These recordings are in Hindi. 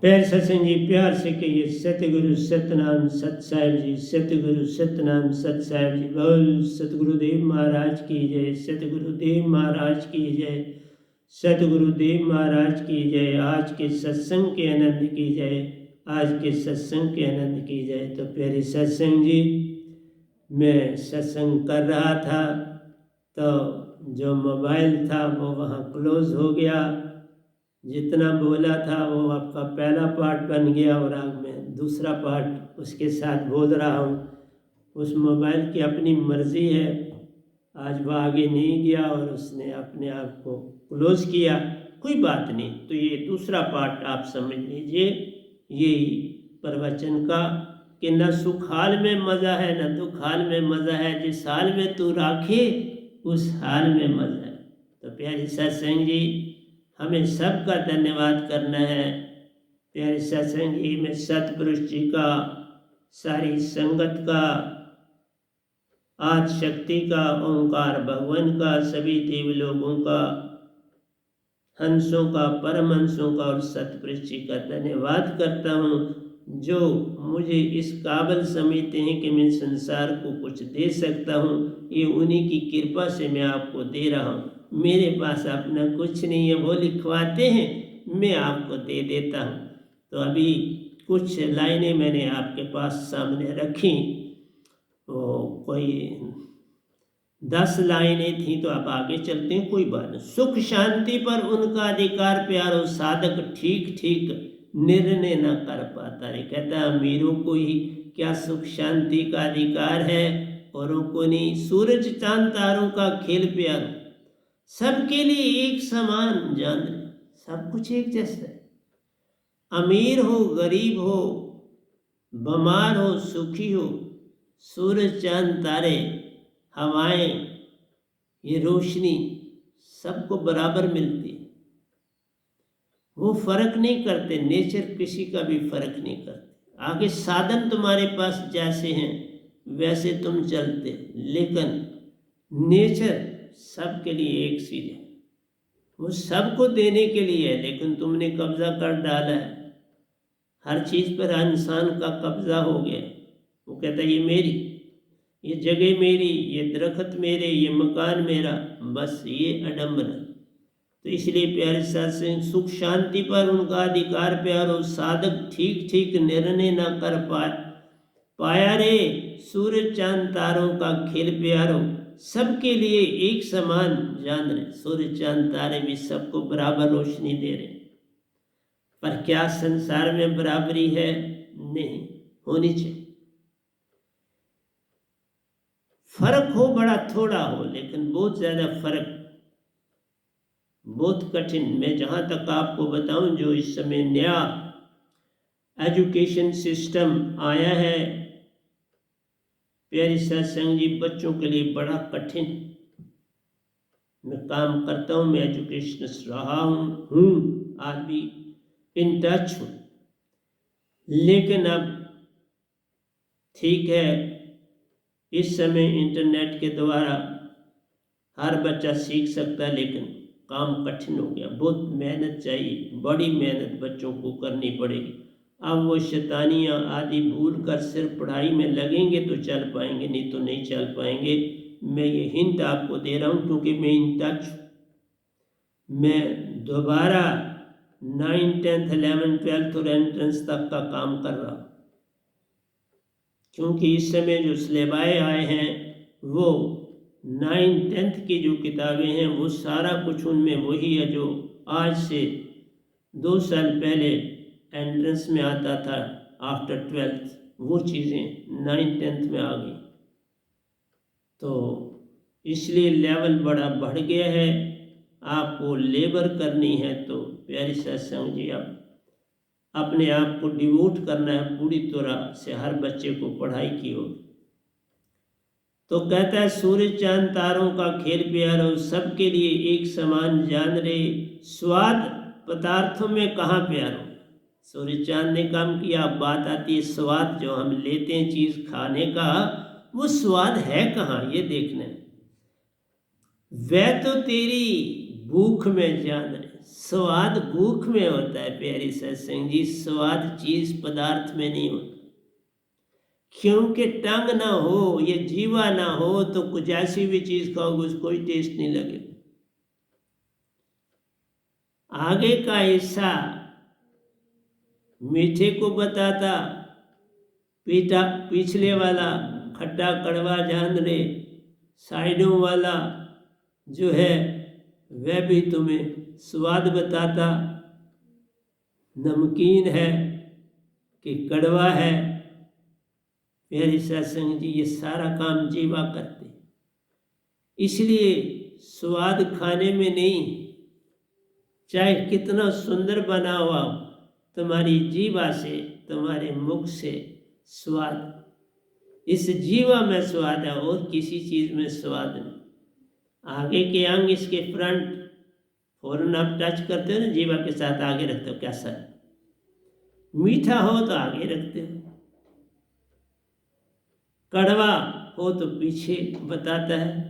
प्यारे सत्संग जी प्यार से कहिए सतगुरु सतनाम सत साहिब जी, सतगुरु सतनाम सत साहिब जी। बोल सतगुरुदेव महाराज की जय, सतगुरुदेव महाराज की जय, सतगुरुदेव महाराज की जय। आज के सत्संग के आनंद की जय, आज के सत्संग के आनंद की जय। तो प्यारे सत्संग जी, मैं सत्संग कर रहा था तो जो मोबाइल था वो वहाँ क्लोज हो गया। जितना बोला था वो आपका पहला पार्ट बन गया और आज मैं दूसरा पार्ट उसके साथ बोल रहा हूँ। उस मोबाइल की अपनी मर्जी है, आज वो आगे नहीं गया और उसने अपने आप को क्लोज किया। कोई बात नहीं, तो ये दूसरा पार्ट आप समझ लीजिए यही प्रवचन का कि न सुख हाल में मज़ा है न दुख हाल में मज़ा है, जिस हाल में तू राखे उस हाल में मज़ा है। तो प्यारी सत्संग जी, हमें सबका धन्यवाद करना है। प्यारे सत्संग जी में सतपुरुष जी का, सारी संगत का, आदि शक्ति का, ओंकार भगवान का, सभी देव लोगों का, हंसों का, परमहंसों का और सतपुरुष जी का धन्यवाद करता हूँ जो मुझे इस काबिल समझते हैं कि मैं संसार को कुछ दे सकता हूँ। ये उन्हीं की कृपा से मैं आपको दे रहा हूँ। मेरे पास अपना कुछ नहीं है, वो लिखवाते हैं, मैं आपको दे देता हूँ। तो अभी कुछ लाइनें मैंने आपके पास सामने रखी, वो कोई 10 लाइनें थी, तो आप आगे चलते हैं, कोई बात नहीं। सुख शांति पर उनका अधिकार प्यारो, साधक ठीक ठीक निर्णय न कर पाता रे। कहता अमीरों को ही क्या सुख शांति का अधिकार है, औरों को नहीं। सूरज चांद तारों का खेल प्यारो, सबके लिए एक समान जान, सब कुछ एक जैसा है। अमीर हो गरीब हो, बीमार हो सुखी हो, सूरज चांद तारे हवाएं, ये रोशनी सबको बराबर मिलती है। वो फर्क नहीं करते, नेचर किसी का भी फर्क नहीं करते। आगे साधन तुम्हारे पास जैसे हैं वैसे तुम चलते, लेकिन नेचर सबके लिए एक सी है। वो सबको देने के लिए है, लेकिन तुमने कब्जा कर डाला है। हर चीज़ पर इंसान का कब्जा हो गया। वो कहता है ये मेरी, ये जगह मेरी, ये दरख्त मेरे, ये मकान मेरा, बस ये अडम्बना। तो इसलिए प्यारे सत्संग, सुख शांति पर उनका अधिकार प्यारो, साधक ठीक ठीक निर्णय न कर पाया रे। सूरज चांद तारों का खेल प्यारो, सबके लिए एक समान जान रहे। सूरज चांद तारे भी सबको बराबर रोशनी दे रहे, पर क्या संसार में बराबरी है? नहीं होनी चाहिए। फर्क हो बड़ा थोड़ा हो, लेकिन बहुत ज़्यादा फर्क बहुत कठिन। मैं जहाँ तक आपको बताऊं, जो इस समय नया एजुकेशन सिस्टम आया है प्यारी सत्संग जी, बच्चों के लिए बड़ा कठिन। मैं काम करता हूँ, मैं एजुकेशनिस्ट रहा हूँ, आज भी इन टच हूँ। लेकिन अब ठीक है, इस समय इंटरनेट के द्वारा हर बच्चा सीख सकता है, लेकिन काम कठिन हो गया। बहुत मेहनत चाहिए, बड़ी मेहनत बच्चों को करनी पड़ेगी। अब वो शैतानियाँ आदि भूल कर सिर्फ पढ़ाई में लगेंगे तो चल पाएंगे, नहीं तो नहीं चल पाएंगे। मैं ये हिंट आपको दे रहा हूँ, क्योंकि मैं इन टच, मैं दोबारा 9, 10, 11, 12 और एंट्रेंस तक का काम कर रहा हूँ। क्योंकि इस समय जो सिलेबाई आए हैं वो 9, 10 की जो किताबें हैं वो सारा कुछ उनमें वही है जो आज से 2 साल पहले एंट्रेंस में आता था आफ्टर 12th। वो चीज़ें 9, 10 में आ गई। तो इसलिए लेवल बड़ा बढ़ गया है। आपको लेबर करनी है तो प्यारी सत्संग जी, आप अपने आप को डिवोट करना है पूरी तरह से हर बच्चे को पढ़ाई की ओर। तो कहता है सूरज चांद तारों का खेल प्यारो, सबके लिए एक समान जान रे। स्वाद पदार्थों में कहाँ प्यारो, सूरज चांद ने काम किया। अब बात आती है स्वाद, जो हम लेते हैं चीज़ खाने का, वो स्वाद है कहाँ, ये देखना है। वह तो तेरी भूख में जान रहे, स्वाद भूख में होता है प्यारी सत्संग जी, स्वाद चीज पदार्थ में नहीं होता। क्योंकि टंग ना हो, ये जीवा ना हो तो कुछ ऐसी भी चीज खाओगे उसको कोई टेस्ट नहीं लगेगा। आगे का हिस्सा मीठे को बताता, पीटा पिछले वाला खट्टा कड़वा जान रे, साइडों वाला जो है वह भी तुम्हें स्वाद बताता, नमकीन है कि कड़वा है। प्यारी सत्संग जी, ये सारा काम जीवा करते, इसलिए स्वाद खाने में नहीं, चाहे कितना सुंदर बना हुआ तुम्हारी जीवा से, तुम्हारे मुख से स्वाद, इस जीवा में स्वाद है और किसी चीज में स्वाद नहीं। आगे के अंग इसके फ्रंट फौरन आप टच करते हो ना, जीवा के साथ आगे रखते हो, कैसा है? मीठा हो तो आगे रखते हो, कड़वा हो तो पीछे बताता है,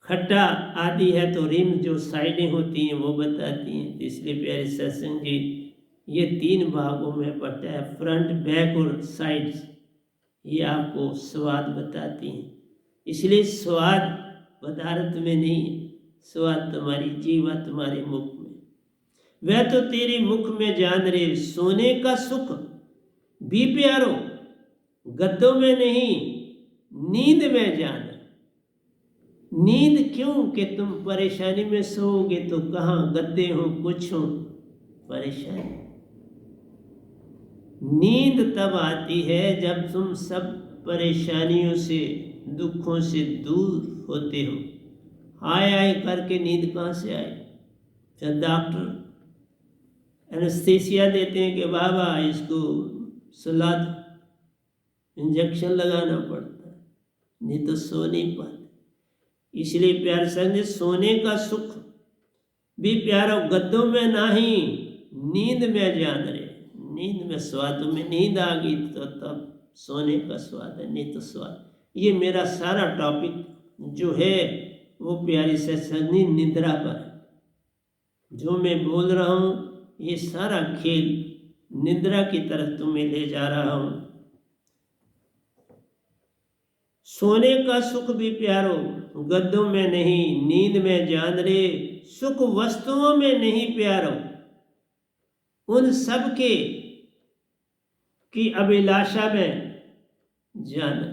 खट्टा आदि है तो रिम जो साइडें होती हैं वो बताती हैं। इसलिए प्यारे सत्संग जी, ये 3 भागों में बटा है, फ्रंट, बैक और साइड्स, ये आपको स्वाद बताती हैं। इसलिए स्वाद पदार्थ में नहीं, स्वाद तुम्हारी जीवा, तुम्हारे मुख में। वह तो तेरे मुख में जान रे, सोने का सुख भी प्यारो, गद्दों में नहीं नींद में जान। नींद क्यों? कि तुम परेशानी में सोओगे तो कहाँ गद्दे हो, कुछ हो, परेशानी। नींद तब आती है जब तुम सब परेशानियों से, दुखों से दूर होते हो। हाय हाय करके नींद कहाँ से आए? जब डॉक्टर एनेस्थीसिया देते हैं कि बाबा इसको सुला दो, इंजेक्शन लगाना पड़ता है, नहीं तो सो नहीं पाते। इसलिए प्यार संग सोने का सुख भी प्यारो, गद्दों में नहीं नींद में जान रहे। नींद में स्वाद, में नींद आ गई तो तब सोने का स्वाद है, नहीं तो स्वाद। ये मेरा सारा टॉपिक जो है वो प्यारी सत्संग निद्रा पर, जो मैं बोल रहा हूँ ये सारा खेल निद्रा की तरफ तुम्हें ले जा रहा हूँ। सोने का सुख भी प्यारो, गद्दों में नहीं नींद में जान रे, सुख वस्तुओं में नहीं प्यारो, उन सब के की अभिलाषा में जान।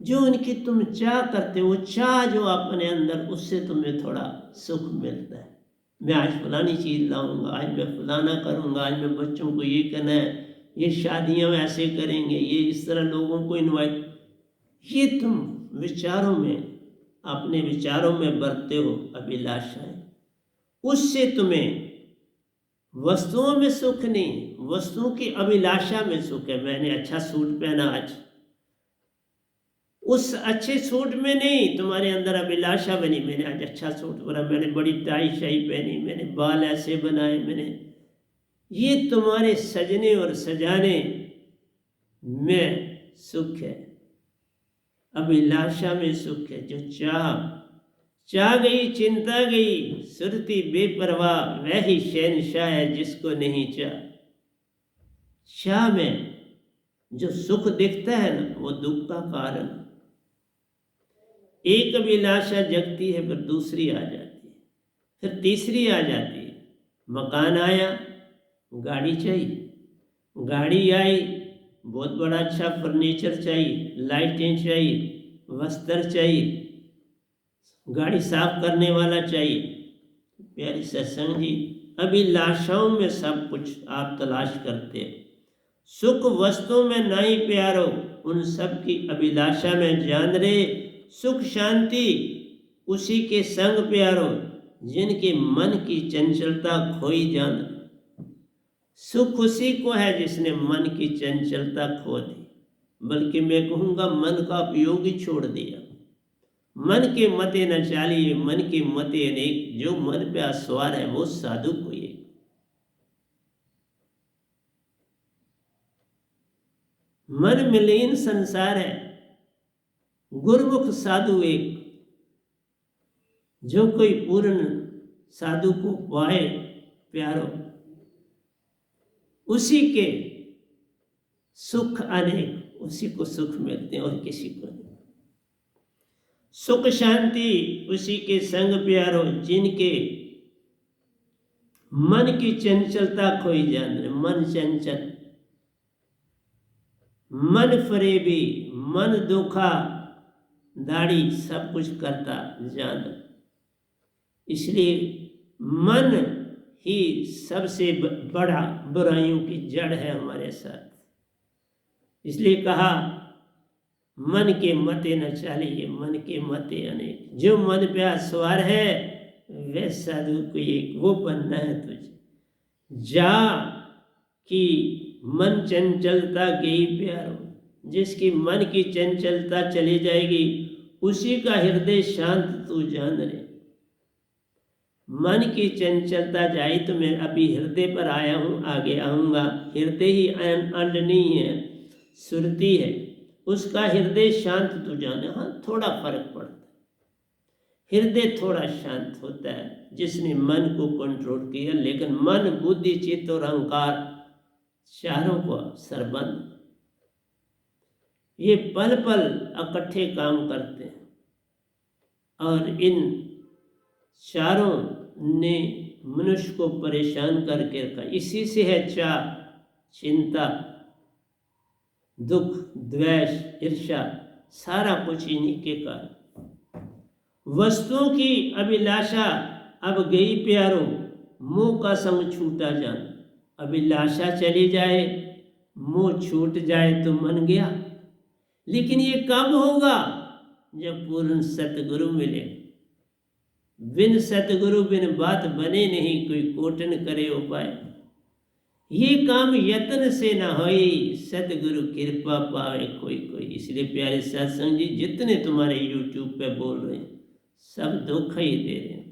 जो उनकी तुम चाह करते हो, चाह जो अपने अंदर, उससे तुम्हें थोड़ा सुख मिलता है। मैं आज फलानी चीज़ लाऊंगा, आज मैं फलाना करूंगा, आज मैं बच्चों को ये करना है, ये शादियां ऐसे करेंगे, ये इस तरह लोगों को इनवाइट, ये तुम विचारों में, अपने विचारों में बरतते हो अभिलाषाएं, उससे तुम्हें वस्तुओं में सुख नहीं, वस्तुओं की अभिलाषा में सुख है। मैंने अच्छा सूट पहना आज, उस अच्छे सूट में नहीं, तुम्हारे अंदर अभिलाषा बनी, मैंने आज अच्छा सूट पहना, मैंने बड़ी टाई शाई पहनी, मैंने बाल ऐसे बनाए, मैंने, ये तुम्हारे सजने और सजाने में सुख है, अभिलाषा में सुख है। जो चाह गई चिंता गई, सुरती बेपरवाह, वह ही शहंशाह है जिसको नहीं चाह में जो सुख दिखता है ना, वो दुख का कारण। एक अभिलाषा जगती है फिर दूसरी आ जाती है, फिर तीसरी आ जाती है। मकान आया, गाड़ी चाहिए, गाड़ी आई, बहुत बड़ा अच्छा फर्नीचर चाहिए, लाइटें चाहिए, वस्त्र चाहिए, गाड़ी साफ करने वाला चाहिए। प्यारी सत्संग जी, अभिलाषाओं में सब कुछ आप तलाश करते हो, सुख वस्तुओं में नहीं प्यारो, उन सब की अभिलाषा में जान रे, सुख शांति उसी के संग प्यारो, जिनके मन की चंचलता खोई जान। सुख उसी को है जिसने मन की चंचलता खो दी, बल्कि मैं कहूँगा मन का उपयोग ही छोड़ दिया। मन के मते न चालिए, मन के मते अनेक, जो मन पे आस्वार है वो साधु को ये। मन मिलीन संसार है, गुरमुख साधु एक, जो कोई पूर्ण साधु को पाए प्यारो, उसी के सुख अनेक, उसी को सुख मिलते हैं और किसी को नहीं। सुख शांति उसी के संग प्यारो, जिनके मन की चंचलता खोई जान रहे। मन चंचल, मन फरेबी, मन धोखा दाढ़ी सब कुछ करता जान। इसलिए मन ही सबसे बड़ा बुराइयों की जड़ है हमारे साथ। इसलिए कहा मन के मते न चालिए, मन के मते अनेक। जो मन पे सवार है वह साधु को एक वो बनना है तुझे। जा कि मन चंचलता गई प्यारो, जिसकी मन की चंचलता चली जाएगी उसी का हृदय शांत तू जान रे। मन की चंचलता जाए तो मैं अभी हृदय पर आया हूँ, आगे आऊँगा। हृदय ही अंड नहीं है, सुरती है, उसका हृदय शांत तू जाने। हाँ, थोड़ा फर्क पड़ता है, हृदय थोड़ा शांत होता है जिसने मन को कंट्रोल किया। लेकिन मन, बुद्धि, चित्त और अहंकार चारों को सरबंद, ये पल पल इकट्ठे काम करते हैं और इन चारों ने मनुष्य को परेशान करके रखा। इसी से है चाह, चिंता, दुख, द्वेष, ईर्ष्या, सारा कुछ इन्हीं के कारण। वस्तुओं की अभिलाषा अब गई प्यारो, मुंह का संग छूटा जान। अभिलाषा चली जाए, मुंह छूट जाए तो मन गया। लेकिन ये कब होगा? जब पूर्ण सतगुरु मिले। बिन सतगुरु बिन बात बने नहीं, कोई कोटन करे उपाय। ये काम यत्न से न होई, सतगुरु कृपा पावे कोई कोई। इसलिए प्यारे सत्संग जी, जितने तुम्हारे YouTube पे बोल रहे हैं सब धोखा ही दे रहे हैं।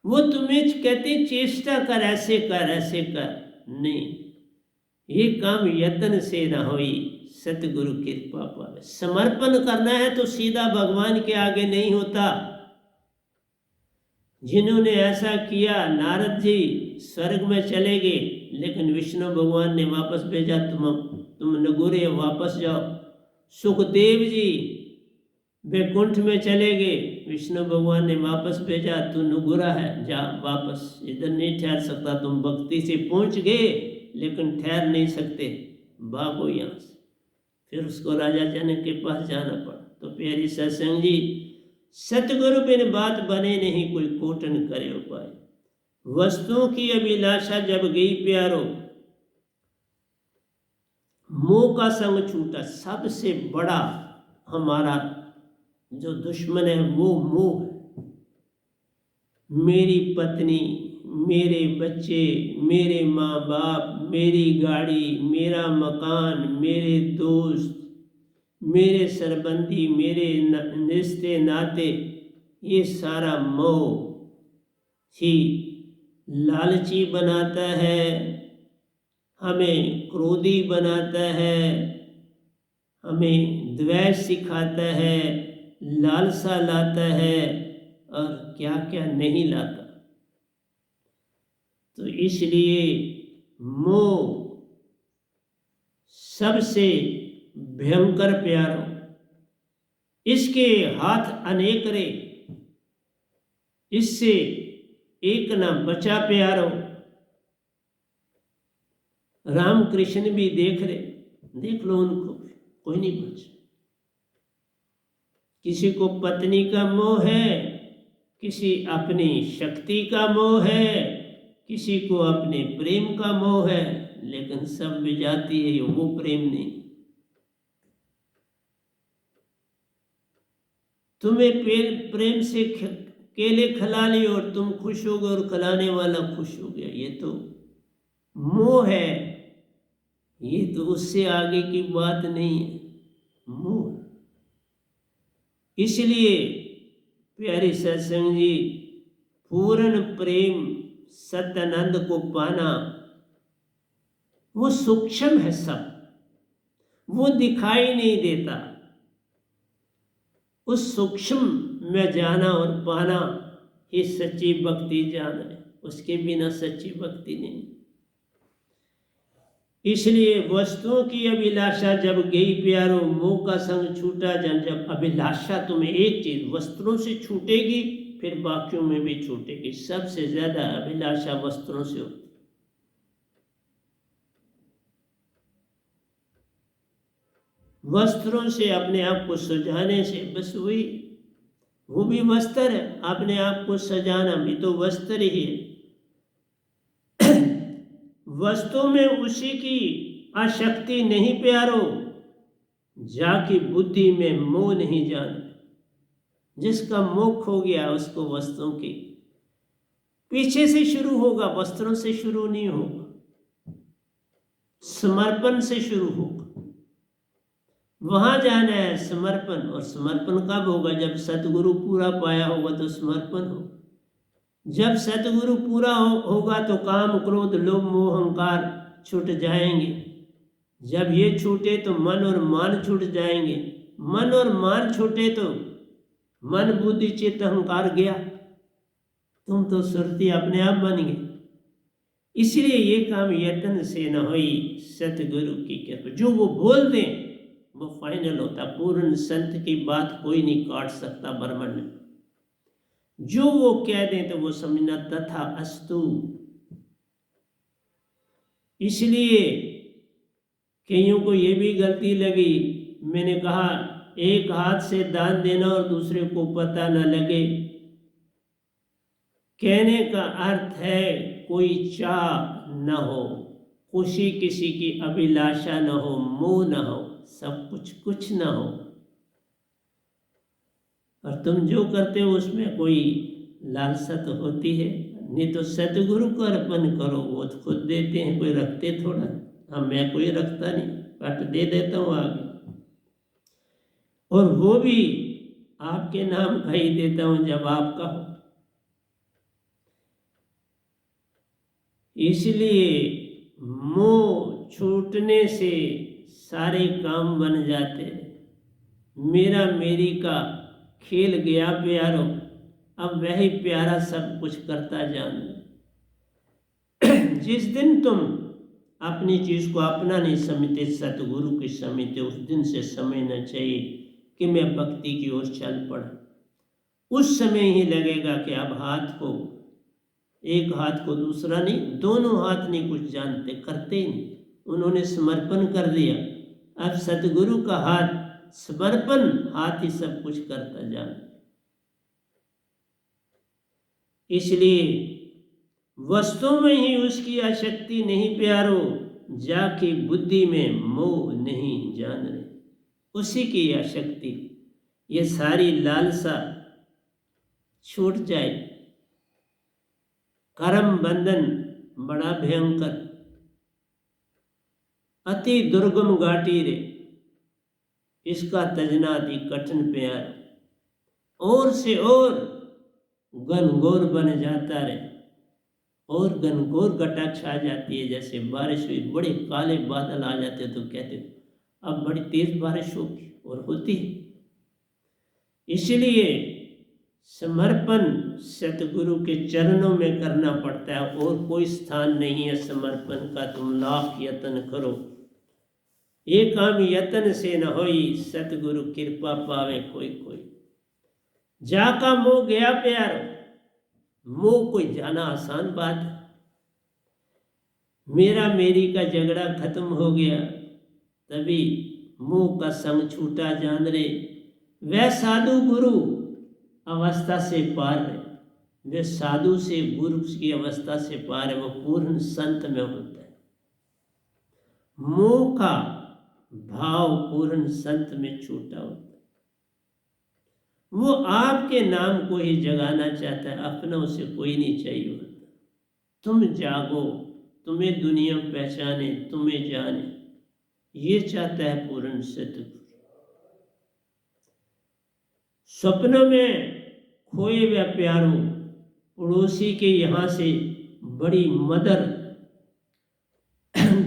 वो तुम्हें कहते चेष्टा कर, ऐसे कर, ऐसे कर, नहीं, ये काम यत्न से न होई, सतगुरु कृपा पावे। समर्पण करना है तो सीधा भगवान के आगे नहीं होता। जिन्होंने ऐसा किया, नारद जी स्वर्ग में चले गए, लेकिन विष्णु भगवान ने वापस भेजा, तुम नगुरे वापस जाओ। सुखदेव जी वैकुंठ में चले गए, विष्णु भगवान ने वापस भेजा, तू नुगुरा है, जा वापस, इधर नहीं ठहर सकता। तुम भक्ति से पहुंच गए लेकिन ठहर नहीं सकते, भागो यहाँ से। फिर उसको राजा जनक के पास जाना पड़ा। तो प्यारी सत्संग जी, सतगुरु बिन बात बने नहीं, कोई कोटन करे उपाय। वस्तुओं की अभिलाषा जब गई प्यारो, मोह का संग छूटा। सबसे बड़ा हमारा जो दुश्मन है वो मोह है। मेरी पत्नी, मेरे बच्चे, मेरे माँ बाप, मेरी गाड़ी, मेरा मकान, मेरे दोस्त, मेरे सरबंधी, मेरे रिश्ते नाते, ये सारा मोह ही लालची बनाता है, हमें क्रोधी बनाता है, हमें द्वेष सिखाता है, लालसा लाता है और क्या क्या नहीं लाता। तो इसलिए मोह सबसे भयंकर प्यारो, इसके हाथ अनेक रे, इससे एक ना बचा प्यारो। राम कृष्ण भी देख रहे, देख लो उनको, कोई नहीं बचा। किसी को पत्नी का मोह है, किसी अपनी शक्ति का मोह है, किसी को अपने प्रेम का मोह है, लेकिन सब विजाती है, वो प्रेम नहीं। तुम्हें प्रेम से केले खिला लिए और तुम खुश हो गए और खिलाने वाला खुश हो गया, ये तो मोह है, ये तो उससे आगे की बात नहीं है, मोह। इसलिए प्यारे सत्संग जी, पूर्ण प्रेम सत्यानंद को पाना वो सूक्ष्म है, सब वो दिखाई नहीं देता। उस सूक्ष्म में जाना और पाना ही सच्ची भक्ति जान रहे, उसके बिना सच्ची भक्ति नहीं। इसलिए वस्तुओं की अभिलाषा जब गई प्यारो, मोह का संग छूटा जन। जब अभिलाषा तुम्हें एक चीज वस्त्रों से छूटेगी, फिर बाकियों में भी छूटेगी। सबसे ज्यादा अभिलाषा वस्त्रों से होती। वस्त्रों से अपने आप को सजाने से, बस वही, वो भी वस्त्र है। अपने आप को सजाना भी तो वस्त्र ही है। वस्तु में उसी की आसक्ति नहीं प्यारो, जाकी बुद्धि में मोह नहीं जान। जिसका मोह हो गया उसको वस्तुओं के पीछे से शुरू होगा, वस्त्रों से शुरू नहीं होगा, समर्पण से शुरू होगा। वहां जाना है समर्पण। और समर्पण कब होगा? जब सतगुरु पूरा पाया होगा तो समर्पण हो। जब सतगुरु पूरा होगा तो काम क्रोध लोभ मोह अहंकार छूट जाएंगे। जब ये छूटे तो मन और मान छूट जाएंगे। मन और मान छूटे तो मन बुद्धि चित्त अहंकार गया, तुम तो सुरती अपने आप बन गए। इसलिए ये काम यत्न से न होई, सतगुरु की कृपा। जो वो बोल दें वो फाइनल होता। पूर्ण संत की बात कोई नहीं काट सकता ब्रह्मांड में। जो वो कह दें तो वो समझना तथा अस्तु। इसलिए कईयों को ये भी गलती लगी, मैंने कहा एक हाथ से दान देना और दूसरे को पता न लगे। कहने का अर्थ है कोई चाह न हो, खुशी किसी की अभिलाषा न हो, मोह न हो, सब कुछ न हो। और तुम जो करते हो उसमें कोई लालसा तो होती है। नहीं तो सतगुरु को अर्पण करो, वो तो खुद देते हैं, कोई रखते थोड़ा। हाँ, मैं कोई रखता नहीं, कट दे देता हूँ आगे। और वो भी आपके नाम का ही देता हूँ जब आपका हो। इसलिए मोह छूटने से सारे काम बन जाते हैं। मेरा मेरी का खेल गया प्यारो, अब वही प्यारा सब कुछ करता जान। जिस दिन तुम अपनी चीज को अपना नहीं समझते, सतगुरु की समझते, उस दिन से समझना चाहिए कि मैं भक्ति की ओर चल पड़ा। उस समय ही लगेगा कि अब हाथ को, एक हाथ को दूसरा नहीं, दोनों हाथ नहीं कुछ जानते, करते ही नहीं। उन्होंने समर्पण कर दिया। अब सतगुरु का हाथ समर्पण हाथ ही सब कुछ करता जाए। इसलिए वस्तु में ही उसकी आसक्ति नहीं प्यारो, जाके बुद्धि में मोह नहीं जान रहे। उसी की आसक्ति, ये सारी लालसा छूट जाए। कर्म बंधन बड़ा भयंकर, अति दुर्गम घाटी रे, इसका तजना अति कठिन प्यार। और से और घनघोर बन जाता रहे, और घनघोर घटा छा जाती है। जैसे बारिश हुई, बड़े काले बादल आ जाते तो कहते अब बड़ी तेज बारिश होगी, और होती है। इसलिए समर्पण सतगुरु के चरणों में करना पड़ता है, और कोई स्थान नहीं है समर्पण का। तुम लाख यत्न करो, ये काम यत्न से न होई, सतगुरु कृपा पावे कोई कोई। जाका मोह गया प्यार, मोह कोई जाना आसान बात है। मेरा मेरी का झगड़ा खत्म हो गया, तभी मोह का संग छूटा जान रे। वह साधु गुरु अवस्था से पार है, वे साधु से गुरु की अवस्था से पार है, वो पूर्ण संत में होता है। मोह का भाव पूर्ण संत में छूटा होता है। वो आपके नाम को ही जगाना चाहता है, अपनों से कोई नहीं चाहिए होता। तुम जागो, तुम्हें दुनिया पहचाने, तुम्हें जाने, ये चाहता है पूर्ण सतगुरु। स्वप्न में खोए हुए प्यारों, पड़ोसी के यहाँ से बड़ी मदर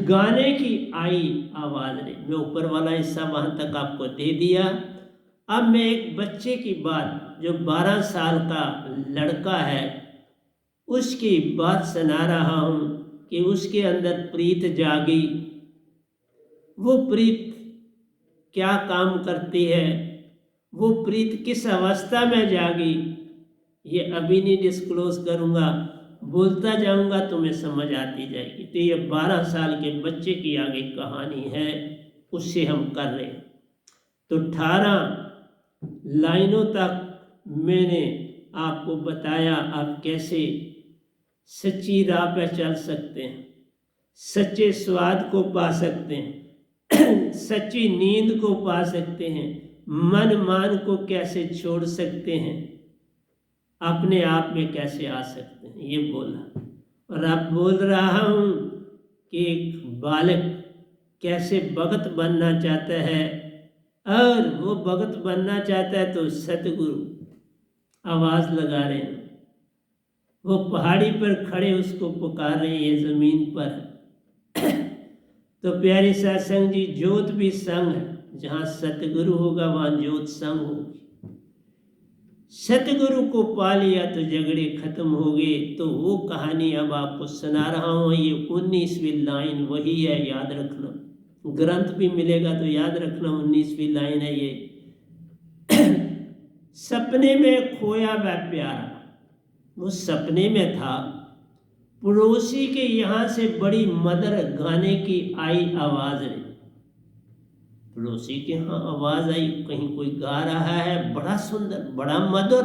गाने की आई आवाज ने, मैं ऊपर वाला हिस्सा वहां तक आपको दे दिया। अब मैं एक बच्चे की बात, जो 12 साल का लड़का है, उसकी बात सुना रहा हूँ कि उसके अंदर प्रीत जागी। वो प्रीत क्या काम करती है, वो प्रीत किस अवस्था में जागी, ये अभी नहीं डिस्क्लोज करूँगा, बोलता जाऊँगा तो मैं समझ आती जाएगी। तो ये 12 साल के बच्चे की आगे कहानी है, उससे हम कर रहे हैं। तो 18 लाइनों तक मैंने आपको बताया आप कैसे सच्ची राह पर चल सकते हैं, सच्चे स्वाद को पा सकते हैं, सच्ची नींद को पा सकते हैं, मन मान को कैसे छोड़ सकते हैं, अपने आप में कैसे आ सकते हैं, ये बोला। और अब बोल रहा हूँ कि एक बालक कैसे भगत बनना चाहता है, और वो भगत बनना चाहता है तो सतगुरु आवाज़ लगा रहे हैं, वो पहाड़ी पर खड़े उसको पुकार रहे हैं, ये ज़मीन पर। तो प्यारे सत्संग जी, ज्योत भी संग है, जहाँ सतगुरु होगा वहाँ ज्योत संग होगी। सतगुरु को पा लिया तो झगड़े खत्म हो गए। तो वो कहानी अब आपको सुना रहा हूँ, ये 19वीं लाइन वही है, याद रखना। ग्रंथ भी मिलेगा तो याद रखना, 19वीं लाइन है ये। सपने में खोया वह प्यारा, वो सपने में था, पड़ोसी के यहाँ से बड़ी मधुर गाने की आई आवाज़ रे। पड़ोसी के यहाँ आवाज़ आई, कहीं कोई गा रहा है, बड़ा सुंदर, बड़ा मधुर,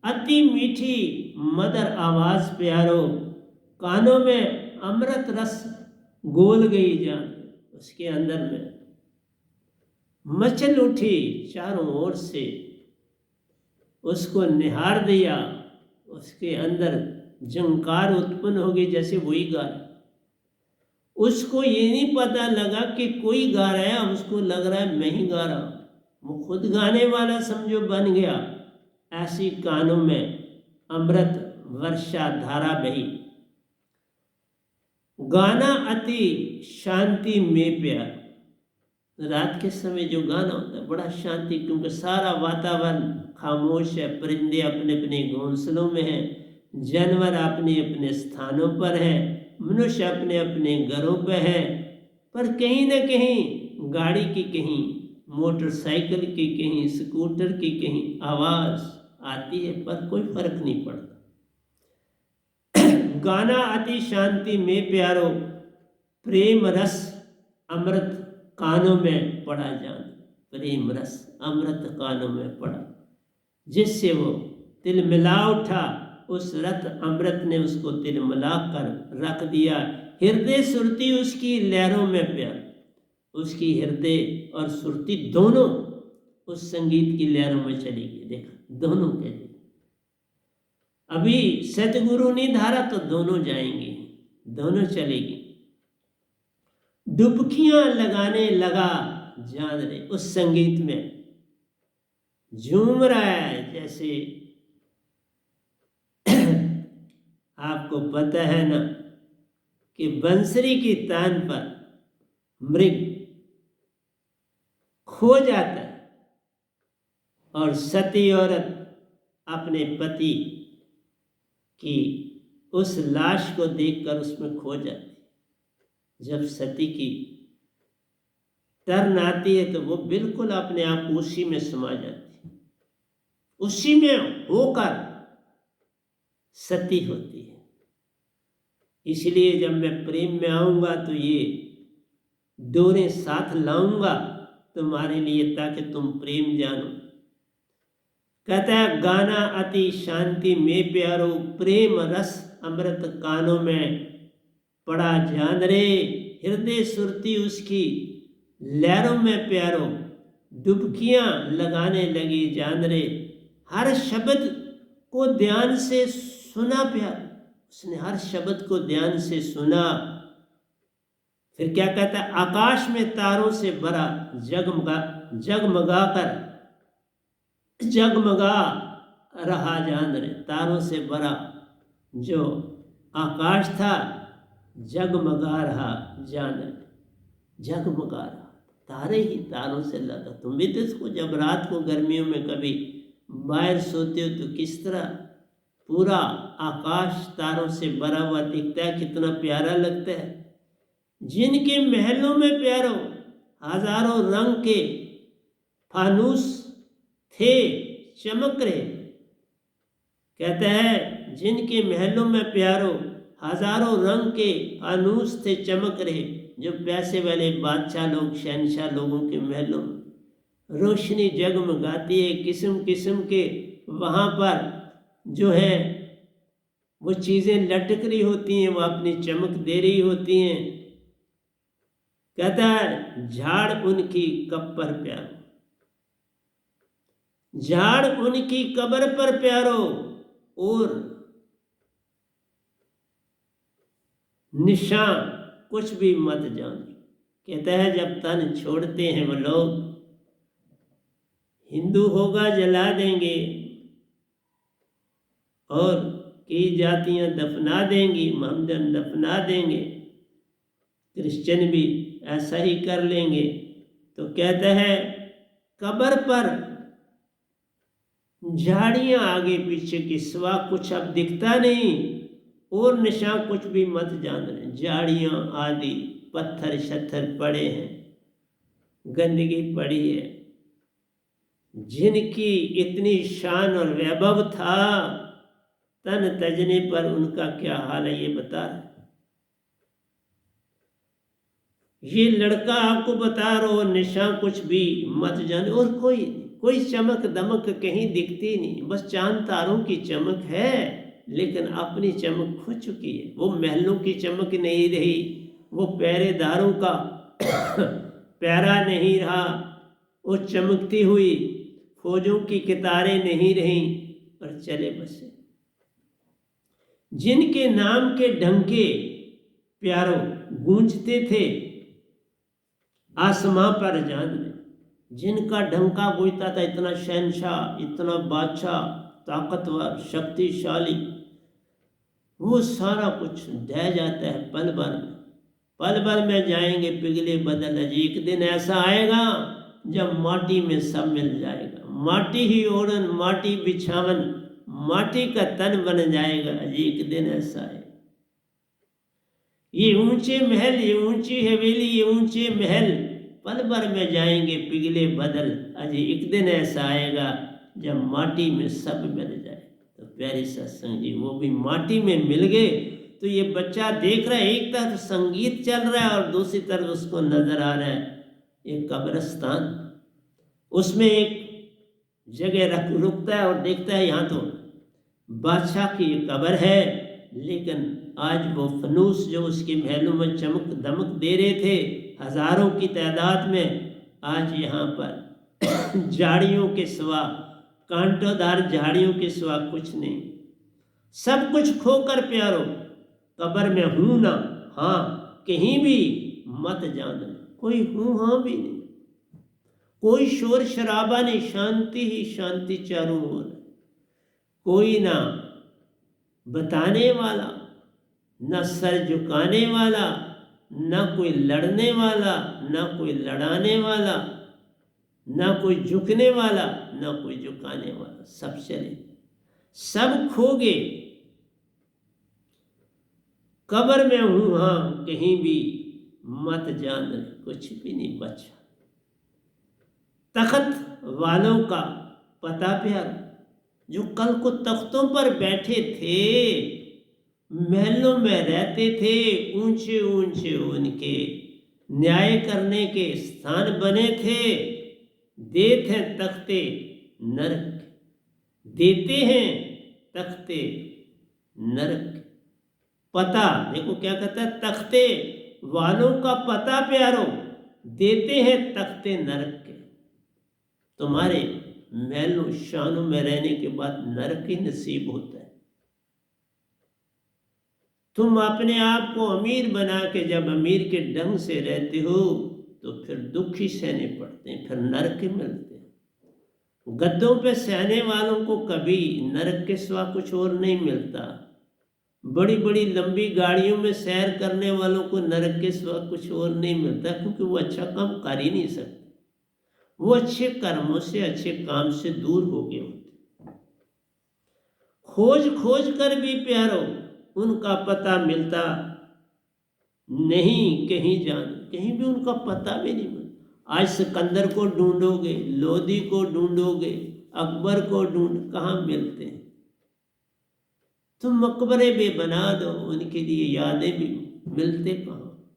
अति मीठी मधुर आवाज़ प्यारो, कानों में अमृत रस घोल गई जान। उसके अंदर में मचल उठी, चारों ओर से उसको निहार दिया, उसके अंदर झंकार उत्पन्न हो गई, जैसे वही गा रहा। उसको ये नहीं पता लगा कि कोई गा रहा है, उसको लग रहा है मैं ही गा रहा हूँ। वो खुद गाने वाला समझो बन गया। ऐसी कानों में अमृत वर्षा धारा बही, गाना अति शांति में प्यार। रात के समय जो गाना होता है बड़ा शांति, क्योंकि सारा वातावरण खामोश है, परिंदे अपने अपने घोंसलों में हैं, जानवर अपने अपने स्थानों पर हैं, मनुष्य अपने अपने घरों पर है। पर कहीं न कहीं गाड़ी की, कहीं मोटरसाइकिल की, कहीं स्कूटर की, कहीं आवाज़ आती है, पर कोई फर्क नहीं पड़ता। गाना अति शांति में प्यारो, प्रेम रस अमृत कानों में पड़ा जान। प्रेम रस अमृत कानों में पड़ा, जिससे वो तिलमिला उठा। उस रत अमृत ने उसको तिलमिला कर रख दिया। हृदय सुरती उसकी लहरों में प्यार, उसकी हृदय और सुरती दोनों उस संगीत की लहरों में चली गई। देखा, दोनों के लिए अभी सतगुरु ने धारा तो दोनों जाएंगे, दोनों चलेगी। डुबकियां लगाने लगा जान रे, उस संगीत में झूम रहा है। जैसे आपको पता है ना कि बंसरी की तान पर मृग खो जाता है, और सती औरत अपने पति की उस लाश को देखकर उसमें खो जाती। जब सती की टर्न आती है तो वो बिल्कुल अपने आप उसी में समा जाती, उसी में होकर सती होती है। इसलिए जब मैं प्रेम में आऊँगा तो ये डोरे साथ लाऊंगा तुम्हारे लिए, ताकि तुम प्रेम जानो। कहता है गाना अति शांति में प्यारो, प्रेम रस अमृत कानों में पड़ा जान रे। हृदय सुरती उसकी लहरों में प्यारो, डुबकियां लगाने लगी जान रे। हर शब्द को ध्यान से सुना प्यार, उसने हर शब्द को ध्यान से सुना। फिर क्या कहता है, आकाश में तारों से भरा, जगमगा कर जगमगा रहा जान रे। तारों से भरा जो आकाश था जगमगा रहा जान रे, जगमगा रहा। तारे ही तारों से लदा। तुम भी तो इसको जब रात को गर्मियों में कभी बाहर सोते हो तो किस तरह पूरा आकाश तारों से भरा हुआ दिखता है, कितना प्यारा लगता है। जिनके महलों में प्यारों हजारों रंग के फानूस थे चमक रहे। कहता है जिनके महलों में प्यारों हजारों रंग के फानूस थे चमक रहे। जो पैसे वाले बादशाह लोग शहनशाह लोगों के महलों में रोशनी जगमगाती है, किस्म किस्म के वहाँ पर जो है वो चीज़ें लटक रही होती हैं, वो अपनी चमक दे रही होती हैं। कहता है झाड़ उनकी कब्र प्यारो, झाड़ उनकी कब्र पर प्यारो और निशान कुछ भी मत जान। कहता है जब तन छोड़ते हैं वो लोग, हिंदू होगा जला देंगे और कई जातियां दफना देंगी, मोहम्मदन दफना देंगे, क्रिश्चियन भी ऐसा ही कर लेंगे। तो कहता है कब्र पर झाड़ियां आगे पीछे की सिवा कुछ अब दिखता नहीं और निशान कुछ भी मत जान रहे। झाड़ियां आदि पत्थर शत्थर पड़े हैं, गंदगी पड़ी है। जिनकी इतनी शान और वैभव था, तन तजने पर उनका क्या हाल है ये बता रहा। ये लड़का आपको बता रहा हो निशान कुछ भी मत जाने, और कोई चमक दमक कहीं दिखती नहीं, बस चांद तारों की चमक है, लेकिन अपनी चमक खो चुकी है। वो महलों की चमक नहीं रही, वो पहरेदारों का पहरा नहीं रहा, वो चमकती हुई फौजों की कतारें नहीं रहीं, और चले बसे। जिनके नाम के डंके प्यारों गूंजते थे आसमां पर जान में, जिनका डंका गूंजता था, इतना शहनशाह, इतना बादशाह, ताकतवर, शक्तिशाली, वो सारा कुछ ढह जाता है पल भर में। पल भर में जाएंगे पिघले बदल। एक दिन ऐसा आएगा जब माटी में सब मिल जाएगा, माटी ही ओढ़न, माटी बिछावन, माटी का तन बन जाएगा। एक दिन ऐसा है। ये ऊंचे महल, ये ऊंची हवेली, ये ऊंचे महल पल भर में जाएंगे पिघले बदल। अजय एक दिन ऐसा आएगा जब माटी में सब मिल जाए। तो प्यारे सत्संग जी, वो भी माटी में मिल गए। तो ये बच्चा देख रहा है, एक तरफ संगीत चल रहा है और दूसरी तरफ उसको नजर आ रहा है एक कब्रिस्तान। उसमें एक जगह रुकता है और देखता है यहाँ तो बादशाह की कब्र है, लेकिन आज वो फनूस जो उसके महलों में चमक दमक दे रहे थे हजारों की तादाद में, आज यहाँ पर झाड़ियों के सिवा, कांटोदार झाड़ियों के सिवा कुछ नहीं। सब कुछ खोकर प्यारो कब्र में हूं ना, हाँ कहीं भी मत जाना। कोई हूं हाँ भी नहीं, कोई शोर शराबा नहीं, शांति ही शांति चारों ओर। कोई ना बताने वाला, न सर झुकाने वाला, न कोई लड़ने वाला, न कोई लड़ाने वाला, न कोई झुकने वाला, न कोई झुकाने वाला। सब चले, सब खो गए। कब्र में हूं हाँ कहीं भी मत जान, कुछ भी नहीं बचा। तख्त वालों का पता प्यारा, जो कल को तख्तों पर बैठे थे, महलों में रहते थे, ऊंचे ऊंचे उनके न्याय करने के स्थान बने थे। देते हैं तख्ते नरक, देते हैं तख्ते नरक। पता देखो क्या कहता है, तख्ते वालों का पता प्यारो, देते हैं तख्ते नरक के। तुम्हारे महलों शानों में रहने के बाद नरक ही नसीब होता है। तुम अपने आप को अमीर बना के जब अमीर के ढंग से रहते हो तो फिर दुख ही सहने पड़ते हैं, फिर नरक ही मिलते हैं। गद्दों पे सहने वालों को कभी नरक के सिवा कुछ और नहीं मिलता। बड़ी बड़ी लंबी गाड़ियों में सैर करने वालों को नरक के सिवा कुछ और नहीं मिलता, क्योंकि वो अच्छा काम कर ही नहीं सकते। वो अच्छे कर्मों से, अच्छे काम से दूर हो गए होते। खोज खोज कर भी प्यारो उनका पता मिलता नहीं, कहीं भी उनका पता भी नहीं मिलता। आज सिकंदर को ढूंढोगे, लोधी को ढूंढोगे, अकबर को कहाँ मिलते हैं। तुम मकबरे भी बना दो, उनके लिए यादें भी मिलते कहाँ।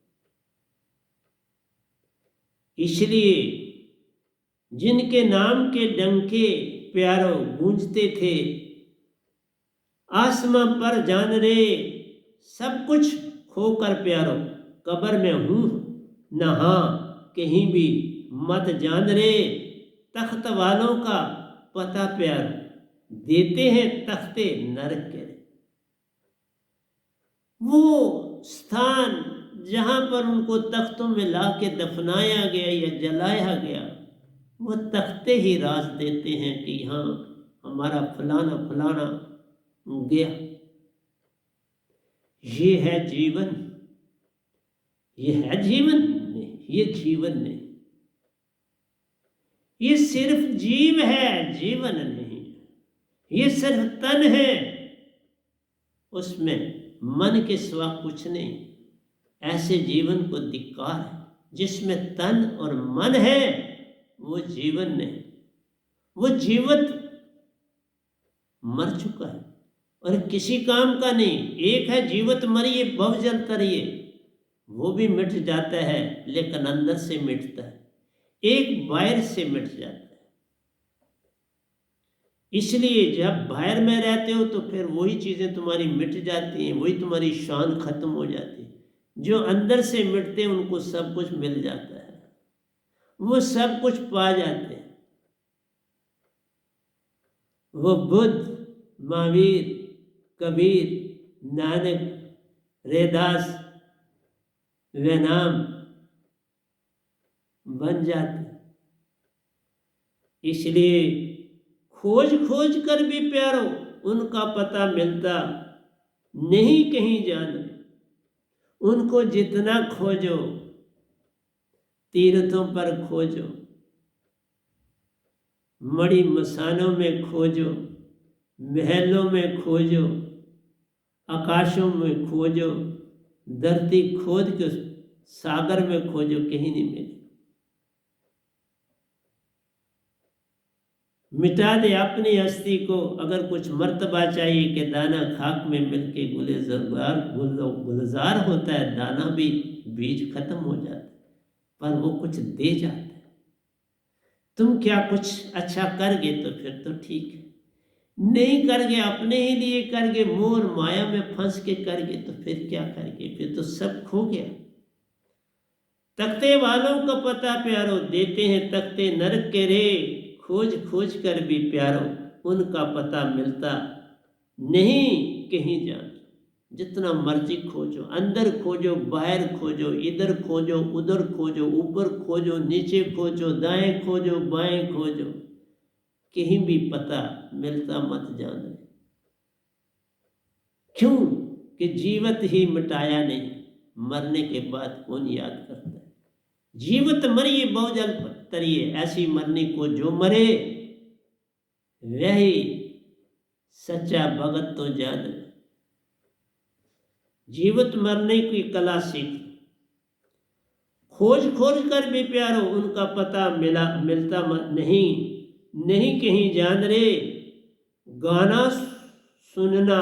इसलिए जिनके नाम के डंके प्यारो गूंजते थे, आसमां पर जान रे सब कुछ खोकर प्यारो, कब्र में हूँ नहा कहीं भी मत जान रे, तख्त वालों का पता प्यारो, देते हैं तख्ते नरक के। वो स्थान जहाँ पर उनको तख्तों में ला के दफनाया गया या जलाया गया, वो तख्ते ही राज देते हैं कि हाँ हमारा फलाना फलाना गया। ये है जीवन, ये है जीवन नहीं, ये जीवन नहीं, ये सिर्फ जीव है, जीवन नहीं। ये सिर्फ तन है, उसमें मन के सिवा कुछ नहीं। ऐसे जीवन को धिक्कार है। जिसमें तन और मन है वो जीवन नहीं, वो जीवित मर चुका है और किसी काम का नहीं। एक है जीवित मरिए भवजल तरिए, वो भी मिट जाता है लेकिन अंदर से मिटता है, एक बाहर से मिट जाता है। इसलिए जब बाहर में रहते हो तो फिर वही चीज़ें तुम्हारी मिट जाती हैं, वही तुम्हारी शान खत्म हो जाती है। जो अंदर से मिटते हैं उनको सब कुछ मिल जाता है, वो सब कुछ पा जाते हैं। वो बुद्ध, महावीर, कबीर, नानक, रैदास वे नाम बन जाते। इसलिए खोज खोज कर भी प्यारो उनका पता मिलता नहीं कहीं जाना। उनको जितना खोजो, तीर्थों पर खोजो, मड़ी मसानों में खोजो, महलों में खोजो, आकाशों में खोजो, धरती खोद के सागर में खोजो, कहीं नहीं मिले। मिटा दे अपनी हस्ती को, अगर कुछ मर्तबा चाहिए कि दाना खाक में मिलके गुलजार होता है, दाना भी बीज खत्म हो जाता है पर वो कुछ दे जाता है। तुम क्या कुछ अच्छा करगे तो फिर तो ठीक है, नहीं करगे अपने ही लिए करगे, मोर माया में फंस के करगे तो फिर क्या करगे, फिर तो सब खो गया। तख्ते वालों का पता प्यारो, देते हैं तख्ते नरक के रे, खोज खोज कर भी प्यारो उनका पता मिलता नहीं कहीं जान। जितना मर्जी खोजो, अंदर खोजो, बाहर खोजो, इधर खोजो, उधर खोजो, ऊपर खोजो, नीचे खोजो, दाएं खोजो, बाएं खोजो, कहीं भी पता मिलता मत जान। क्यों कि जीवित ही मिटाया नहीं, मरने के बाद कौन याद करता है। जीवित मरिए बहुजल तरिए, ऐसी मरने को जो मरे वही सच्चा भगत तो जान। जीवित मरने की कला सीख, खोज खोज कर भी प्यारो उनका पता मिलता नहीं कहीं जान रे। गाना सुनना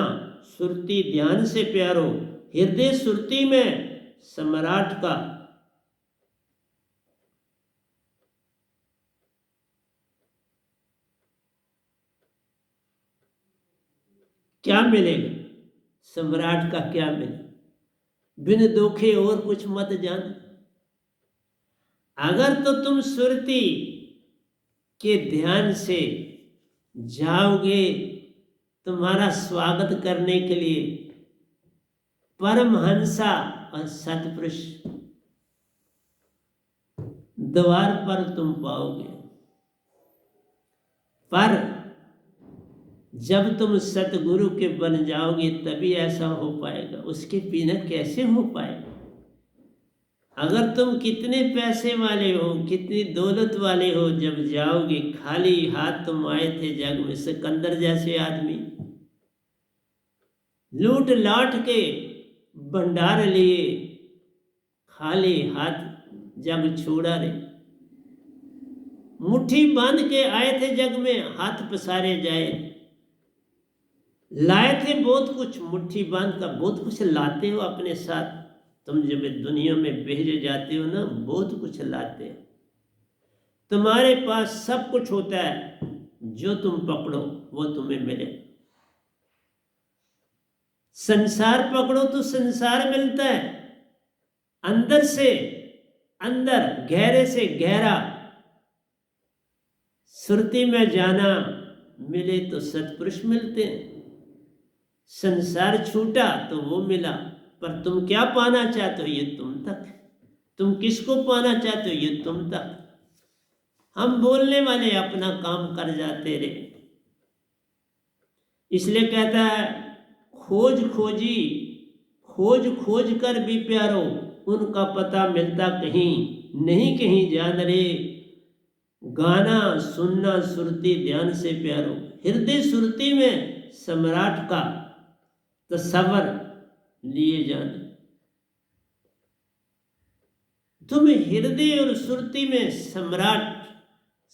सुरती ध्यान से प्यारो, हृदय सुरती में सम्राट का क्या मिलेगा, सम्राट का क्या मिलेगा। बिन धोखे और कुछ मत जान। अगर तो तुम सुरती के ध्यान से जाओगे, तुम्हारा स्वागत करने के लिए परमहंसा और सतपुरुष द्वार पर तुम पाओगे। पर जब तुम सतगुरु के बन जाओगे तभी ऐसा हो पाएगा, उसके बिना कैसे हो पाएगा। अगर तुम कितने पैसे वाले हो, कितनी दौलत वाले हो, जब जाओगे खाली हाथ तुम आए थे जग में, सिकंदर जैसे आदमी लूट लाट के भंडार लिए खाली हाथ जग छोड़ा रे, मुट्ठी बांध के आए थे जग में, हाथ पसारे जाए, लाए थे बहुत कुछ, मुट्ठी बांध का बहुत कुछ लाते हो अपने साथ। तुम जब दुनिया में भेजे जाते हो ना, बहुत कुछ लाते हो, तुम्हारे पास सब कुछ होता है, जो तुम पकड़ो वो तुम्हें मिले। संसार पकड़ो तो संसार मिलता है, अंदर से अंदर, गहरे से गहरा सुरती में जाना मिले तो सत्पुरुष मिलते हैं। संसार छूटा तो वो मिला, पर तुम क्या पाना चाहते हो ये तुम तक, तुम किसको पाना चाहते हो ये तुम तक। हम बोलने वाले अपना काम कर जाते रहे, इसलिए कहता है खोज खोजी, खोज खोज कर भी प्यारो, उनका पता मिलता कहीं नहीं कहीं जान रे। गाना सुनना सुरती ध्यान से प्यारो, हृदय सुरती में सम्राट का तस्वर लिए जाना। तुम हृदय और सुरती में सम्राट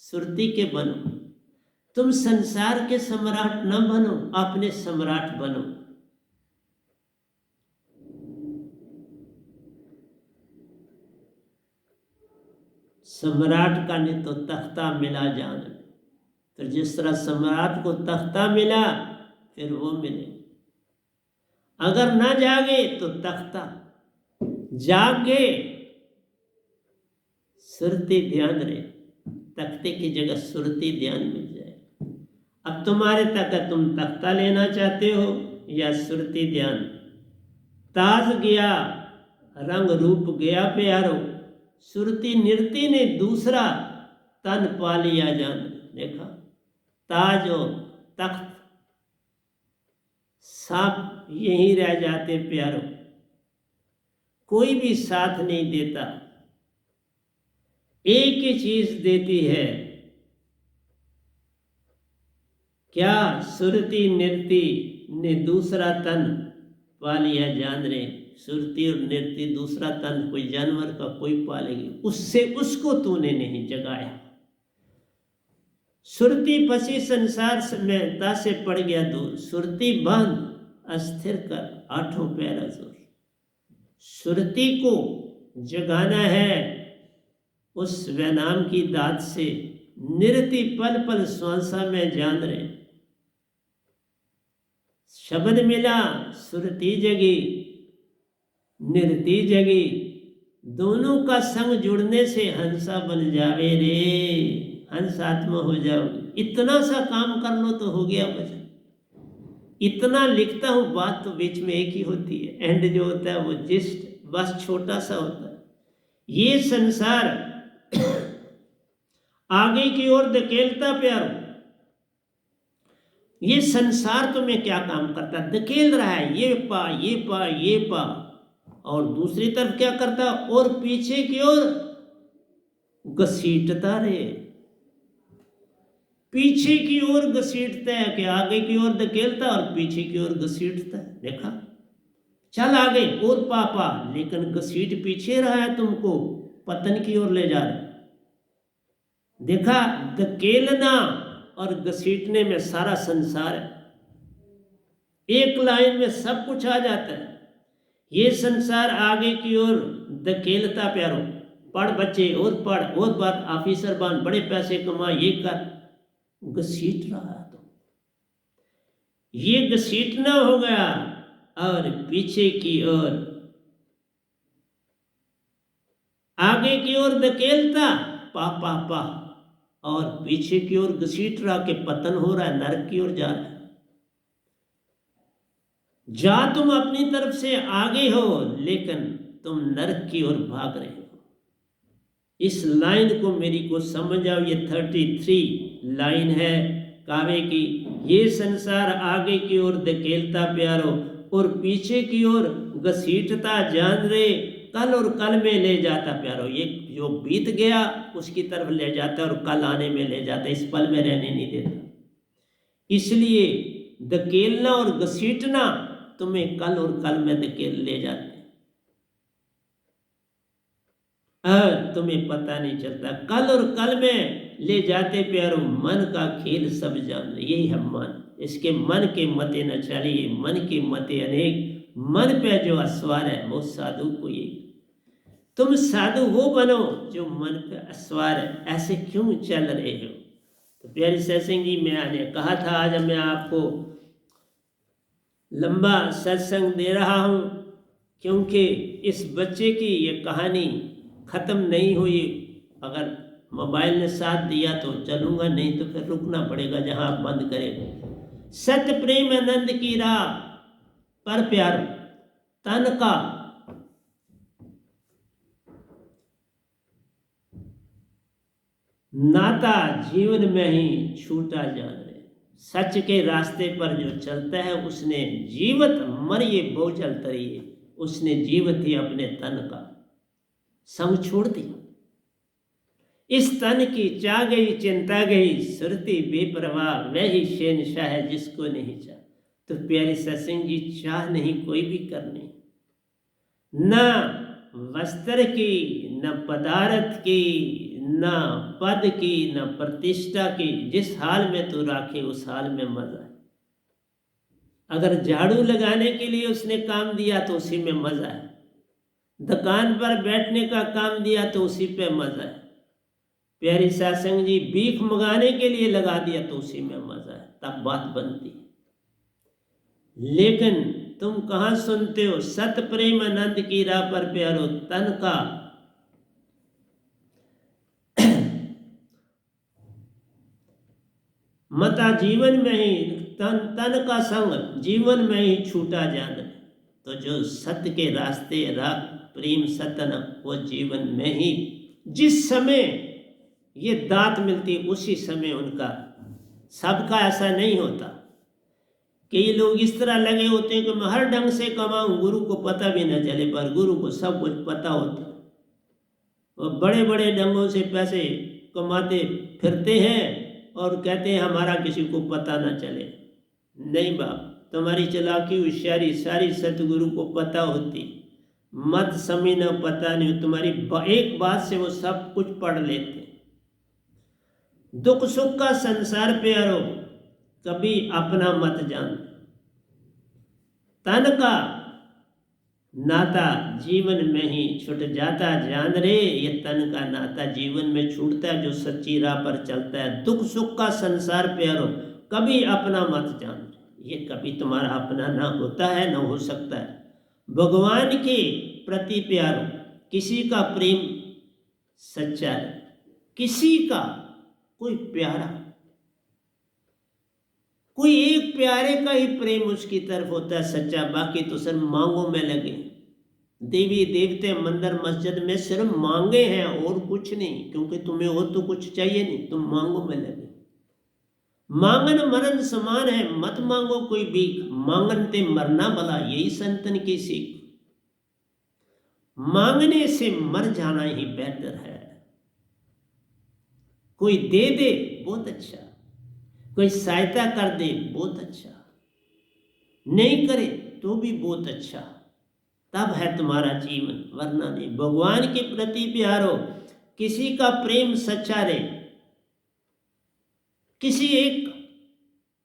सुरती के बनो, तुम संसार के सम्राट न बनो, अपने सम्राट बनो। सम्राट का नहीं तो तख्ता मिला जान, तो जिस तरह सम्राट को तख्ता मिला फिर वो मिले। अगर ना जागे तो तख्ता, जागे सुरती ध्यान रहे, तख्ते की जगह सुरती ध्यान मिल जाए। अब तुम्हारे तक है, तुम तख्ता लेना चाहते हो या सुरती ध्यान। ताज गया रंग रूप गया प्यारो, सुरती नृत्य ने दूसरा तन पा लिया जान। देखा, ताज और तख्त साथ यहीं रह जाते प्यारो, कोई भी साथ नहीं देता। एक ही चीज देती है, क्या, सुरती नृत्य ने दूसरा तन पा लिया जान रे। सुरती और नृत्य दूसरा तन कोई जानवर का कोई पालेगी, उससे उसको तूने नहीं जगाया। सुरती पसी संसार में तासे पड़ गया दूर, सुरती बांध अस्थिर कर आठों पैरा जोर। सुरती को जगाना है उस वैनाम की दात से, नृत्य पल पल श्वासा में जान रहे। शब्द मिला सुरती जगी नृत्य जगी, दोनों का संग जुड़ने से हंसा बन जावे रे, हंस आत्मा हो जाओगे। इतना सा काम कर लो तो हो गया भजन। इतना लिखता हूँ, बात तो बीच में एक ही होती है, एंड जो होता है वो जिस्ट बस छोटा सा होता है। ये संसार आगे की ओर धकेलता प्यारो, ये संसार तुम्हें क्या काम करता, धकेल रहा है, ये पा ये पा ये पा, और दूसरी तरफ क्या करता, और पीछे की ओर घसीटता रे, पीछे की ओर घसीटता है कि आगे की ओर धकेलता और पीछे की ओर घसीटता है। देखा, चल आगे और पापा, लेकिन घसीट पीछे रहा है, तुमको पतन की ओर ले जा रहा है। देखा, धकेलना और घसीटने में सारा संसार है, एक लाइन में सब कुछ आ जाता है। ये संसार आगे की ओर धकेलता प्यारो, पढ़ बच्चे और पढ़ और बात, ऑफिसर बन, बड़े पैसे कमा, ये कर, घसीट रहा है। तो ये घसीटना हो गया, और पीछे की ओर आगे की ओर धकेलता पा पा पा, और पीछे की ओर घसीट रहा के पतन हो रहा है, नरक की ओर जा रहा है। जा तुम अपनी तरफ से आगे हो, लेकिन तुम नरक की ओर भाग रहे हो। इस लाइन को मेरी को समझ आओ, ये 33 लाइन है, कावे की। ये संसार आगे की ओर धकेलता प्यारो और पीछे की ओर घसीटता जान रे, कल और कल में ले जाता प्यारो। ये जो बीत गया उसकी तरफ ले जाता और कल आने में ले जाता, इस पल में रहने नहीं देता। इसलिए धकेलना और घसीटना तुम्हें कल और कल में धकेल ले जाते, तुम्हें पता नहीं चलता, कल और कल में ले जाते प्यारो। मन का खेल सब जान ले, यही है मन। इसके मन के मते न चलिए, मन के मते अनेक, मन पे जो अस्वार है वो साधु को ये। तुम साधु वो बनो जो मन पे अस्वार है, ऐसे क्यों चल रहे हो। तो प्यारी सत्संग जी, मैंने कहा था आज मैं आपको लंबा सत्संग दे रहा हूँ, क्योंकि इस बच्चे की ये कहानी ख़त्म नहीं हुई। अगर मोबाइल ने साथ दिया तो चलूँगा, नहीं तो फिर रुकना पड़ेगा जहाँ आप बंद करें। सत्य प्रेम आनंद की राह पर प्यार, तन का नाता जीवन में ही छूटा जान रहे। सच के रास्ते पर जो चलता है उसने जीवत मरिए बोझल तरिए, उसने जीवत ही अपने तन का संग छोड़ दिया। इस तन की चाह गई चिंता गई, सुरती बेपरवाह वही शहंशाह है जिसको नहीं चाह। तो प्यारी सत्संग जी, चाह नहीं कोई भी करनी, न वस्त्र की, न पदार्थ की, न पद की, न प्रतिष्ठा की। जिस हाल में तू राखे उस हाल में मजा है। अगर झाड़ू लगाने के लिए उसने काम दिया तो उसी में मजा है, दुकान पर बैठने का काम दिया तो उसी पे मजा है। प्यारी सत्संग जी, भीख मंगाने के लिए लगा दिया तो उसी में मजा है, तब बात बनती है। लेकिन तुम कहाँ सुनते हो, सत प्रेम आनंद की राह पर प्यारो, तन का मता जीवन में ही, तन का संग जीवन में ही छूटा जान। तो जो सत्य के रास्ते राह प्रेम सतन, वो जीवन में ही जिस समय ये दात मिलती उसी समय उनका। सबका ऐसा नहीं होता। कई लोग इस तरह लगे होते हैं कि मैं हर ढंग से कमाऊं, गुरु को पता भी न चले, पर गुरु को सब कुछ पता होता। वो बड़े बड़े ढंगों से पैसे कमाते फिरते हैं और कहते हैं हमारा किसी को पता ना चले। नहीं बाप, तुम्हारी चालाकी होशियारी सारी सतगुरु को पता होती, मत समय न पता नहीं। तुम्हारी एक बात से वो सब कुछ पढ़ लेते। दुख सुख का संसार प्यारो, कभी अपना मत जान। तन का नाता जीवन में ही छूट जाता जान रे, ये तन का नाता जीवन में छूटता है जो सच्ची राह पर चलता है। दुख सुख का संसार प्यारो, कभी अपना मत जान। ये कभी तुम्हारा अपना ना होता है, ना हो सकता है। भगवान के प्रति प्यारो, किसी का प्रेम सच्चा है, किसी का कोई प्यारा, कोई एक प्यारे का ही प्रेम उसकी तरफ होता है सच्चा। बाकी तो सिर्फ मांगों में लगे। देवी देवते मंदिर मस्जिद में सिर्फ मांगे हैं और कुछ नहीं, क्योंकि तुम्हें और तो कुछ चाहिए नहीं, तुम मांगों में लगे। मांगन मरण समान है, मत मांगो कोई भीख, मांगन ते मरना भला, यही संतन की सीख। मांगने से मर जाना ही बेहतर है। कोई दे दे बहुत अच्छा, कोई सहायता कर दे बहुत अच्छा, नहीं करे तो भी बहुत अच्छा, तब है तुम्हारा जीवन, वरना नहीं। भगवान के प्रति प्यारो, किसी का प्रेम सच्चा रहे, किसी एक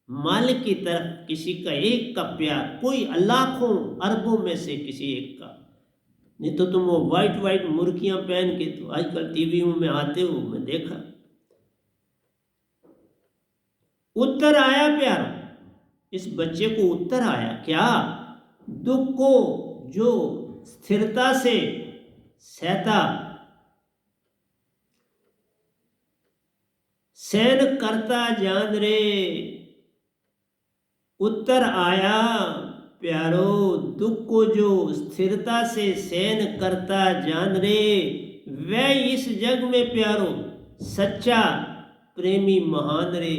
मालिक की तरफ किसी का एक का प्यार, कोई लाखों अरबों में से किसी एक का। नहीं तो तुम वो वाइट मुर्गियां पहन के तो आजकल टीवी में आते हो, मैं देखा। उत्तर आया प्यार, इस बच्चे को उत्तर आया क्या? दुख को जो स्थिरता से सहता, सहन करता जान रे। उत्तर आया प्यारो, दुख को जो स्थिरता से सहन करता जान रे, वह इस जग में प्यारो सच्चा प्रेमी महान रे।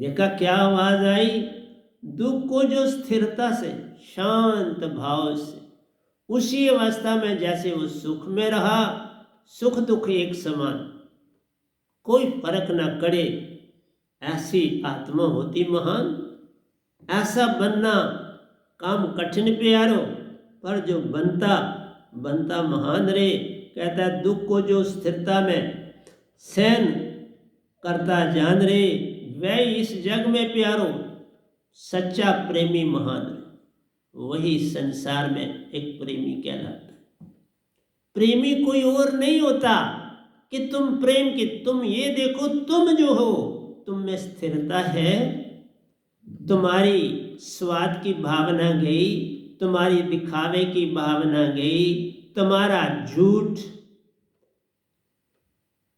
देखा क्या आवाज आई? दुख को जो स्थिरता से, शांत भाव से, उसी अवस्था में जैसे वो सुख में रहा, सुख दुख एक समान, कोई फर्क ना करे, ऐसी आत्मा होती महान। ऐसा बनना काम कठिन प्यारो, पर जो बनता बनता महान रे। कहता है दुख को जो स्थिरता में सहन करता जान रे, वह इस जग में प्यारो सच्चा प्रेमी महान रे। वही संसार में एक प्रेमी कहलाता है। प्रेमी कोई और नहीं होता कि तुम प्रेम की, तुम ये देखो तुम जो हो, तुम में स्थिरता है, तुम्हारी स्वाद की भावना गई, तुम्हारी दिखावे की भावना गई, तुम्हारा झूठ,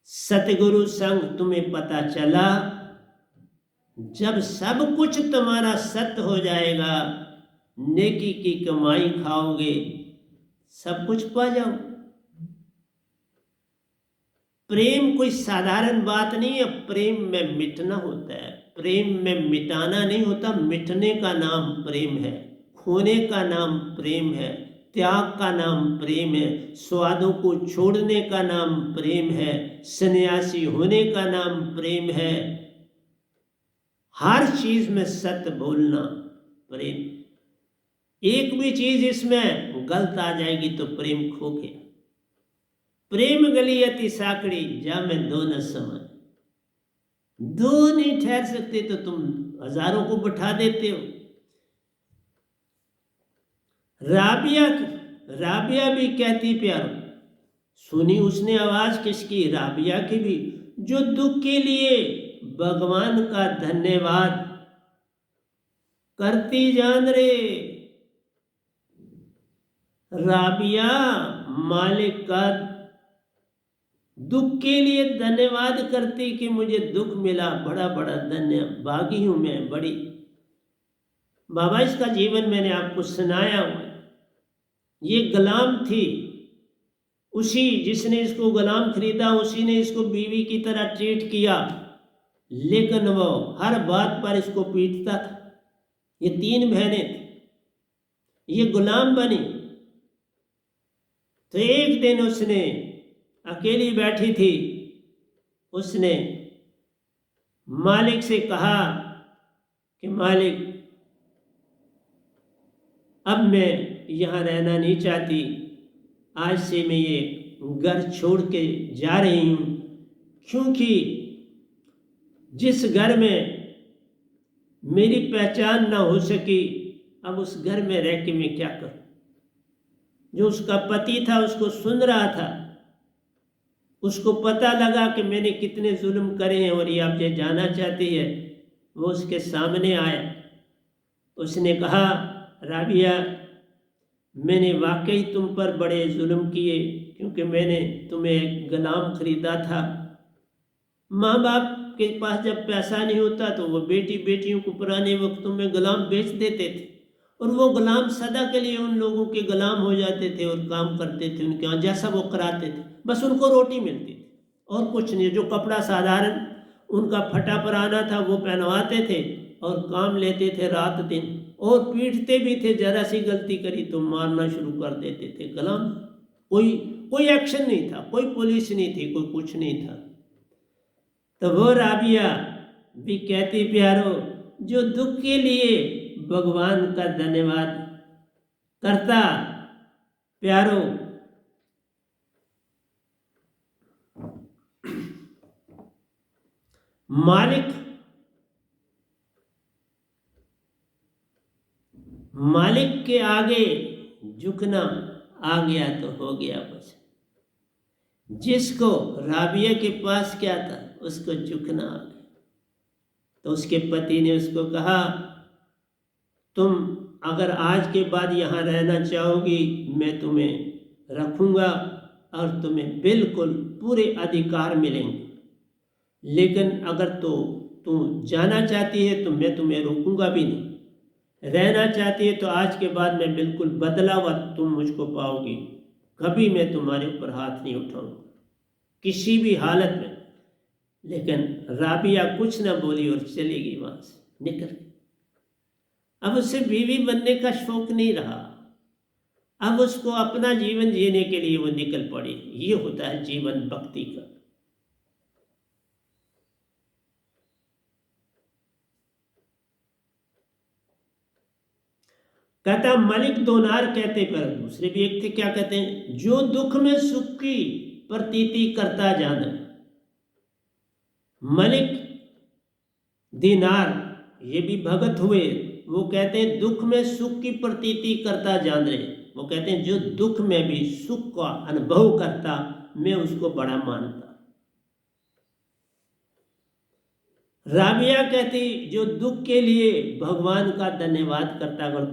सतगुरु संग तुम्हें पता चला। जब सब कुछ तुम्हारा सत्य हो जाएगा, नेकी की कमाई खाओगे, सब कुछ पा जाओ। प्रेम कोई साधारण बात नहीं है। प्रेम में मिटना होता है, प्रेम में मिटाना नहीं होता। मिटने का नाम प्रेम है, खोने का नाम प्रेम है, त्याग का नाम प्रेम है, स्वादों को छोड़ने का नाम प्रेम है, सन्यासी होने का नाम प्रेम है, हर चीज में सत्य बोलना प्रेम। एक भी चीज इसमें गलत आ जाएगी तो प्रेम खो गया। प्रेम गली अति साकड़ी, जा में दो न समय। दो नहीं ठहर सकते तो तुम हजारों को बैठा देते हो। राबिया भी कहती प्यारो, सुनी उसने आवाज किसकी? राबिया की भी, जो दुख के लिए भगवान का धन्यवाद करती जान रे। राबिया मालिक का दुख के लिए धन्यवाद करती कि मुझे दुख मिला, बड़ा बड़ा धन्य भागी हूं मैं बड़ी। बाबा इसका जीवन मैंने आपको सुनाया हुआ। ये गुलाम थी, उसी जिसने इसको गुलाम खरीदा उसी ने इसको बीवी की तरह ट्रीट किया, लेकिन वो हर बात पर इसको पीटता था। ये 3 बहनें थी, ये गुलाम बनी। तो एक दिन उसने अकेली बैठी थी, उसने मालिक से कहा कि मालिक अब मैं यहाँ रहना नहीं चाहती, आज से मैं ये घर छोड़ के जा रही हूँ, क्योंकि जिस घर में मेरी पहचान ना हो सकी, अब उस घर में रह के मैं क्या करूँ। जो उसका पति था उसको सुन रहा था, उसको पता लगा कि मैंने कितने जुल्म करे हैं और ये आप ये जाना चाहती है। वो उसके सामने आया, उसने कहा राबिया, मैंने वाकई तुम पर बड़े जुल्म किए, क्योंकि मैंने तुम्हें गुलाम खरीदा था। माँ बाप के पास जब पैसा नहीं होता तो वो बेटियों को पुराने वक्तों में गुलाम बेच देते थे, और वो गुलाम सदा के लिए उन लोगों के गुलाम हो जाते थे और काम करते थे उनके यहाँ, जैसा वो कराते थे। बस उनको रोटी मिलती थी और कुछ नहीं। जो कपड़ा साधारण उनका फटा पुराना था वो पहनवाते थे और काम लेते थे रात दिन, और पीटते भी थे। जरा सी गलती करी तो मारना शुरू कर देते थे। गुलाम, कोई एक्शन नहीं था, कोई पुलिस नहीं थी, कोई कुछ नहीं था। तो वो राबिया भी कहती प्यारो, जो दुख के लिए भगवान का धन्यवाद करता प्यारो, मालिक के आगे झुकना आ गया तो हो गया। बस जिसको राबिया के पास क्या था उसको झुकना आ गया। तो उसके पति ने उसको कहा, तुम अगर आज के बाद यहाँ रहना चाहोगी मैं तुम्हें रखूँगा और तुम्हें बिल्कुल पूरे अधिकार मिलेंगे, लेकिन अगर तुम जाना चाहती है तो मैं तुम्हें रोकूंगा भी नहीं। रहना चाहती है तो आज के बाद मैं बिल्कुल बदला हुआ तुम मुझको पाओगी, कभी मैं तुम्हारे ऊपर हाथ नहीं उठाऊंगा किसी भी हालत में। लेकिन राबिया कुछ ना बोली और चली गई वहां से निकल गई। अब उससे बीवी बनने का शौक नहीं रहा, अब उसको अपना जीवन जीने के लिए वो निकल पड़ी। ये होता है जीवन भक्ति का। कहता मलिक दोनार कहते, पर दूसरे भी एक थे, क्या कहते हैं, जो दुख में सुख की प्रतीति करता जाने। मलिक दीनार ये भी भगत हुए, वो कहते हैं दुख में सुख की प्रतीति करता जान रहे। वो कहते हैं जो दुख में भी सुख का अनुभव करता, मैं उसको बड़ा मानता। राबिया कहती जो दुख के लिए भगवान का धन्यवाद करता। अगर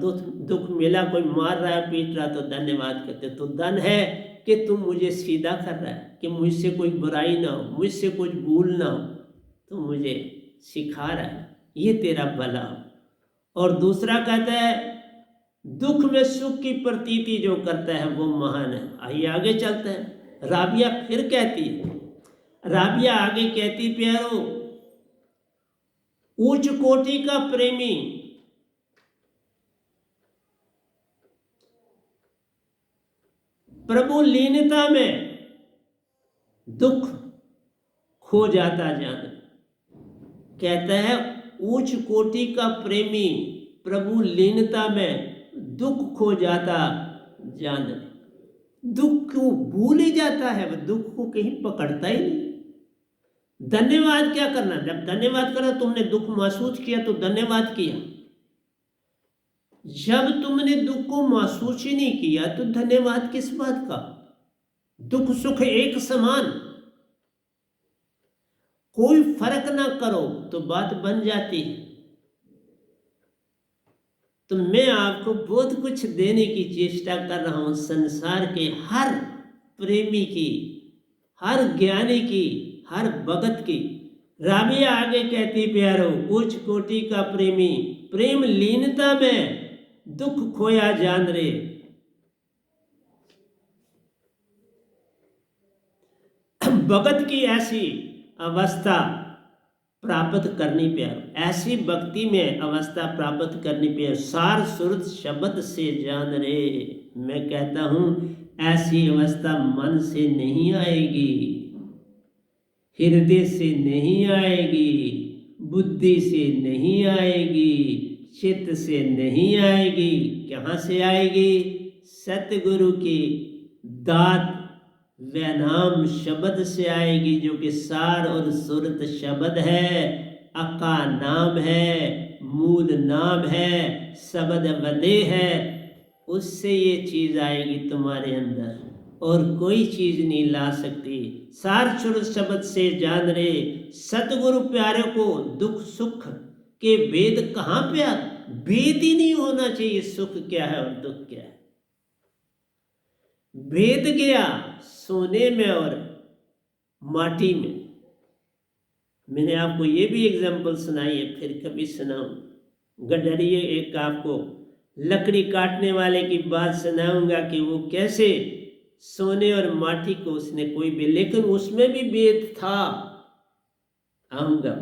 दुख मिला, कोई मार रहा है पीट रहा, तो धन्यवाद करते, तो धन है कि तुम मुझे सीधा कर रहा है, कि मुझसे कोई बुराई ना हो, मुझसे कुछ भूल ना हो, तो मुझे सिखा रहा है, ये तेरा भला हो। और दूसरा कहता है दुख में सुख की प्रतीति जो करता है वो महान है। आइए आगे चलते हैं। राबिया फिर कहती है, राबिया आगे कहती, प्यारो उच्च कोटि का प्रेमी प्रभु लीनता में दुख खो जाता जान। कहता है उच्च कोटि का प्रेमी प्रभु लीनता में दुख खो जाता जान। दुख को भूल ही जाता है, वह दुख को कहीं पकड़ता ही नहीं। धन्यवाद क्या करना, जब धन्यवाद करा, तुमने दुख महसूस किया तो धन्यवाद किया। जब तुमने दुख को महसूस ही नहीं किया तो धन्यवाद किस बात का। दुख सुख एक समान, कोई फर्क ना करो तो बात बन जाती है। तो मैं आपको बहुत कुछ देने की चेष्टा कर रहा हूं, संसार के हर प्रेमी की, हर ज्ञानी की, हर भगत की। राबिया आगे कहती, प्यारो उच्च कोटि का प्रेमी प्रेम लीनता में दुख खोया जान रे। भगत की ऐसी अवस्था प्राप्त करनी प्यारो, ऐसी भक्ति में अवस्था प्राप्त करनी प्यारो, सार सुरत शब्द से जान रे। मैं कहता हूं ऐसी अवस्था मन से नहीं आएगी, हृदय से नहीं आएगी, बुद्धि से नहीं आएगी, चित्त से नहीं आएगी। कहाँ से आएगी? सतगुरु की दात व नाम शब्द से आएगी, जो कि सार और सुरत शब्द है, अका नाम है, मूल नाम है, शब्द वदे है। उससे ये चीज आएगी तुम्हारे अंदर, और कोई चीज नहीं ला सकती। सार सुरत शब्द से जान रे। सतगुरु प्यारे को दुख सुख के वेद कहाँ प्यार, वेद ही नहीं होना चाहिए सुख क्या है और दुख क्या है। भेद गया सोने में और माटी में। मैंने आपको ये भी एग्जाम्पल सुनाई है, फिर कभी सुनाऊं। गडरिए एक आपको लकड़ी काटने वाले की बात सुनाऊंगा कि वो कैसे सोने और माटी को उसने कोई भी, लेकिन उसमें भी भेद था, आऊंगा।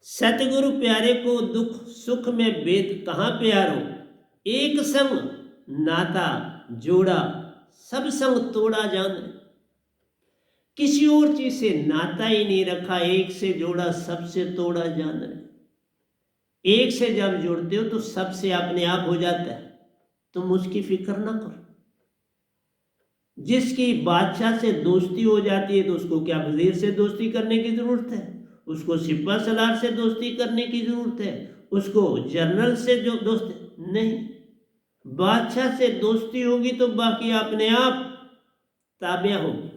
सतगुरु प्यारे को दुख सुख में भेद कहाँ प्यारो, एक संग नाता जोड़ा सब संग तोड़ा जान। किसी और चीज से नाता ही नहीं रखा, एक से जोड़ा सबसे तोड़ा जान। एक से जब जुड़ते हो तो सबसे अपने आप हो जाता है, तुम उसकी फिक्र ना करो। जिसकी बादशाह से दोस्ती हो जाती है तो उसको क्या वजीर से दोस्ती करने की जरूरत है, उसको सिपा सलार से दोस्ती करने की जरूरत है, उसको जनरल से जो दोस्त नहीं। बादशाह से दोस्ती होगी तो बाकी अपने आप ताबिया होगी।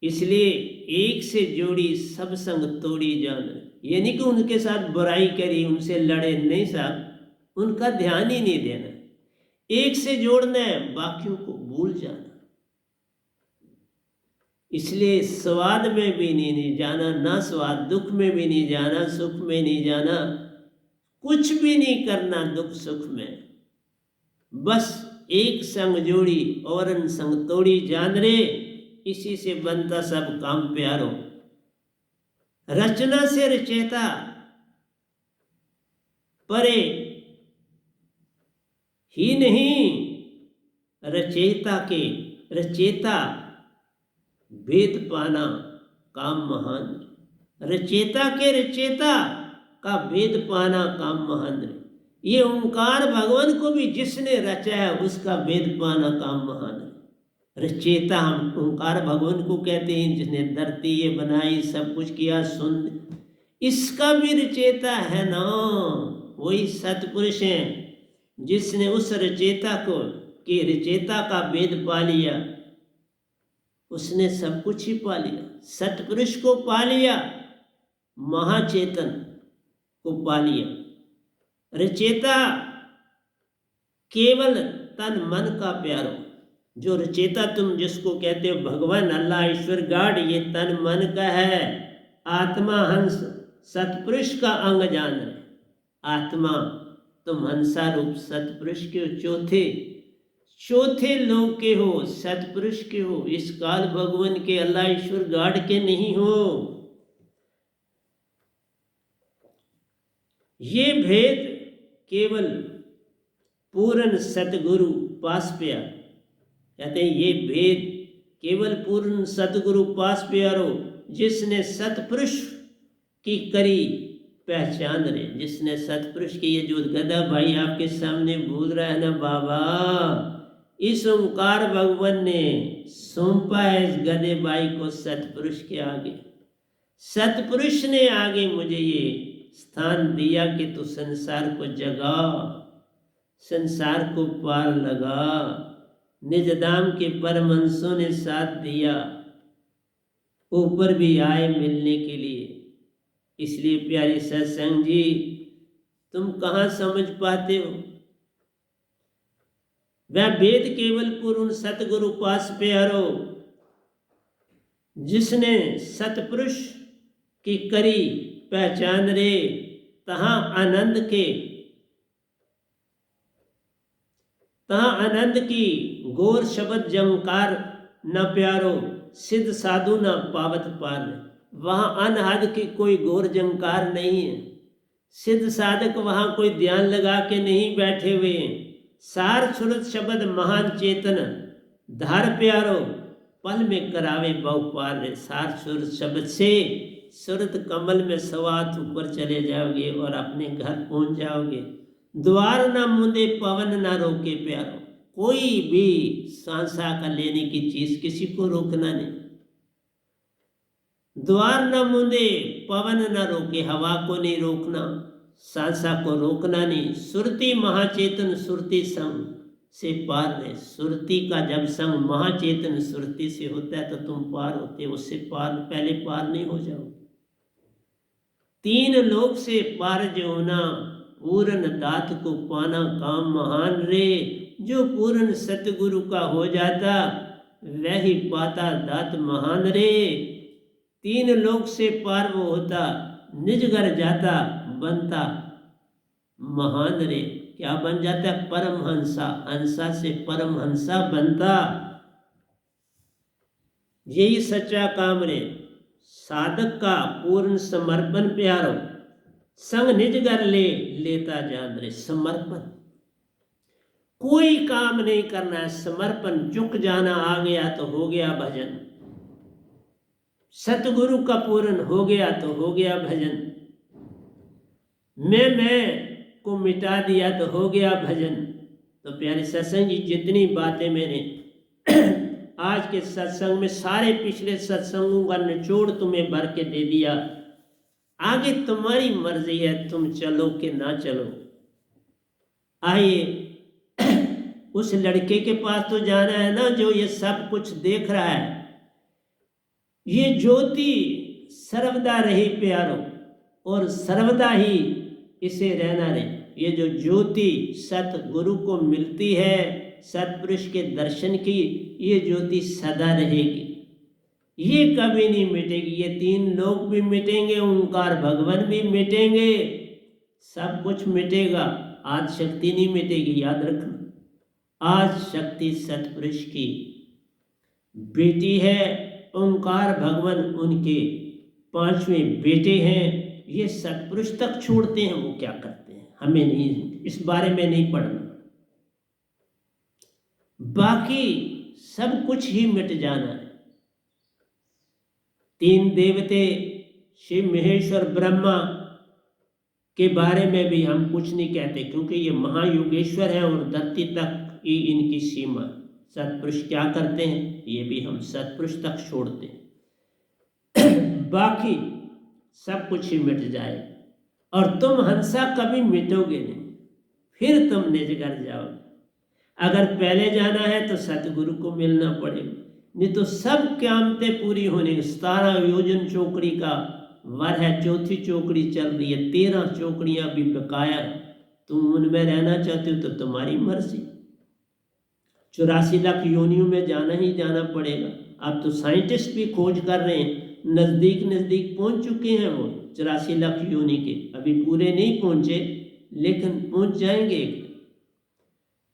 इसलिए एक से जोड़ी सब संग तोड़ी जान। यानी कि उनके साथ बुराई करी, उनसे लड़े नहीं साहब, उनका ध्यान ही नहीं देना। एक से जोड़ना है, बाकियों को भूल जाना। इसलिए स्वाद में भी नहीं जाना, ना स्वाद, दुख में भी नहीं जाना, सुख में नहीं जाना, कुछ भी नहीं करना दुख सुख में। बस एक संग जोड़ी और संग तोड़ी जान रे। इसी से बनता सब काम प्यारो। रचना से रचेता परे ही नहीं, रचेता भेद पाना काम महान। रचेता के रचेता का भेद पाना काम महान है। ये ओंकार भगवान को भी जिसने रचा है उसका भेद पाना काम महान है। रचेता हम ओंकार भगवान को कहते हैं, जिसने धरती ये बनाई, सब कुछ किया, सुन, इसका भी रचेता है ना, वही सतपुरुष है जिसने उस रचेता को कि रचेता का भेद पा लिया, उसने सब कुछ ही पा लिया, सतपुरुष को पा लिया, महाचेतन को पा लिया। रचेता केवल तन मन का प्यारो, जो रचेता तुम जिसको कहते हो भगवान, अल्लाह, ईश्वर, गॉड, ये तन मन का है। आत्मा हंस सतपुरुष का अंग जान रहे। आत्मा तुम हंसा रूप सतपुरुष के चौथे लोक के हो, सतपुरुष के हो, इस काल भगवान के, अल्लाह, ईश्वर, गॉड के नहीं हो। ये भेद केवल पूर्ण सतगुरु पास प्यार, कहते हैं ये भेद केवल पूर्ण सतगुरु पास प्यारो, जिसने सतपुरुष की करी पहचान रहे, जिसने सतपुरुष की, ये जो गधा भाई आपके सामने बोल रहा है ना बाबा, इस ओंकार भगवान ने सौंपा है इस गधे भाई को सतपुरुष के आगे। सतपुरुष ने आगे मुझे ये स्थान दिया कि तू संसार को जगा, संसार को पार लगा। निज धाम के परमहंसों ने साथ दिया, ऊपर भी आए मिलने के लिए। इसलिए प्यारे सत्संग जी, तुम कहाँ समझ पाते हो? वह वेद केवल पूर्ण सतगुरु पास प्यारो, जिसने सतपुरुष की करी पहचान रे, तहाँ आनंद की गौर शब्द जंकार न प्यारो, सिद्ध साधु न पावत पार। वहाँ अनहद की कोई गौर जंकार नहीं है, सिद्ध साधक वहाँ कोई ध्यान लगा के नहीं बैठे हुए हैं। सार सुरत शब्द महान चेतन धार प्यारो, पल में करावे बहु पार। सार सुरत शब्द से सुरत कमल में सवात ऊपर चले जाओगे और अपने घर पहुंच जाओगे। द्वार न मुंदे पवन न रोके प्यारो, कोई भी सांसा का लेने की चीज किसी को रोकना नहीं। द्वार न मुंदे पवन न रोके, हवा को नहीं रोकना, सांसा को रोकना नहीं। सुरती महाचेतन सुरती संग से पार रहे। सुरती का जब संग महाचेतन सुरती से होता है तो तुम पार होते, उससे पार पहले पार नहीं हो जाओ। तीन लोक से पार जो होना, पूर्ण दात को पाना काम महान रे। जो पूर्ण सतगुरु का हो जाता वह ही पाता दात महान रे। तीन लोक से पार वो होता, निज घर जाता बनता महान रे। क्या बन जाता? परमहंसा, हंसा से परमहंसा बनता। यही सच्चा काम रे। साधक का पूर्ण समर्पण प्यारो, संग निज घर लेता जान रे। समर्पण, कोई काम नहीं करना है, समर्पण, झुक जाना। आ गया तो हो गया भजन, सतगुरु का पूर्ण हो गया तो हो गया भजन। मैं को मिटा दिया तो हो गया भजन। तो प्यारे सत्संग जी, जितनी बातें मैंने आज के सत्संग में, सारे पिछले सत्संगों का निचोड़ तुम्हें भर के दे दिया। आगे तुम्हारी मर्जी है, तुम चलो कि ना चलो। आइए, उस लड़के के पास तो जाना है ना जो ये सब कुछ देख रहा है। ये ज्योति सर्वदा रही प्यारो, और सर्वदा ही इसे रहना रहे। ये जो ज्योति सतगुरु को मिलती है, सतपुरुष के दर्शन की, ये ज्योति सदा रहेगी, ये कभी नहीं मिटेगी। ये तीन लोग भी मिटेंगे, ओंकार भगवान भी मिटेंगे, सब कुछ मिटेगा, आज शक्ति नहीं मिटेगी। याद रखना, आज शक्ति सतपुरुष की बेटी है, ओंकार भगवान उनके 5वें बेटे हैं, ये सत्पुरुष तक छोड़ते हैं, वो क्या करते हैं हमें नहीं, इस बारे में नहीं पढ़ना। बाकी सब कुछ ही मिट जाना है। 3 देवते शिव महेश और ब्रह्मा के बारे में भी हम कुछ नहीं कहते, क्योंकि ये महायोगेश्वर है और धरती तक ही इनकी सीमा। सत्पुरुष क्या करते हैं ये भी हम सत्पुरुष तक छोड़ते हैं। बाकी सब कुछ ही मिट जाए और तुम हंसा कभी मिटोगे नहीं, फिर तुम निज घर जाओगे। अगर पहले जाना है तो सतगुरु को मिलना पड़ेगा, नहीं तो सब क़यामतें पूरी होने। 17 योजन चौकड़ी का वर है, 4थी चौकड़ी चल रही है, 13 चौकड़ियां भी बकाया। तुम उनमें रहना चाहते हो तो तुम्हारी मर्जी। 84 लाख योनियों में जाना ही जाना पड़ेगा। अब तो साइंटिस्ट भी खोज कर रहे हैं, नज़दीक नज़दीक पहुंच चुके हैं वो 84 लाख योनि के, अभी पूरे नहीं पहुंचे लेकिन पहुंच जाएंगे।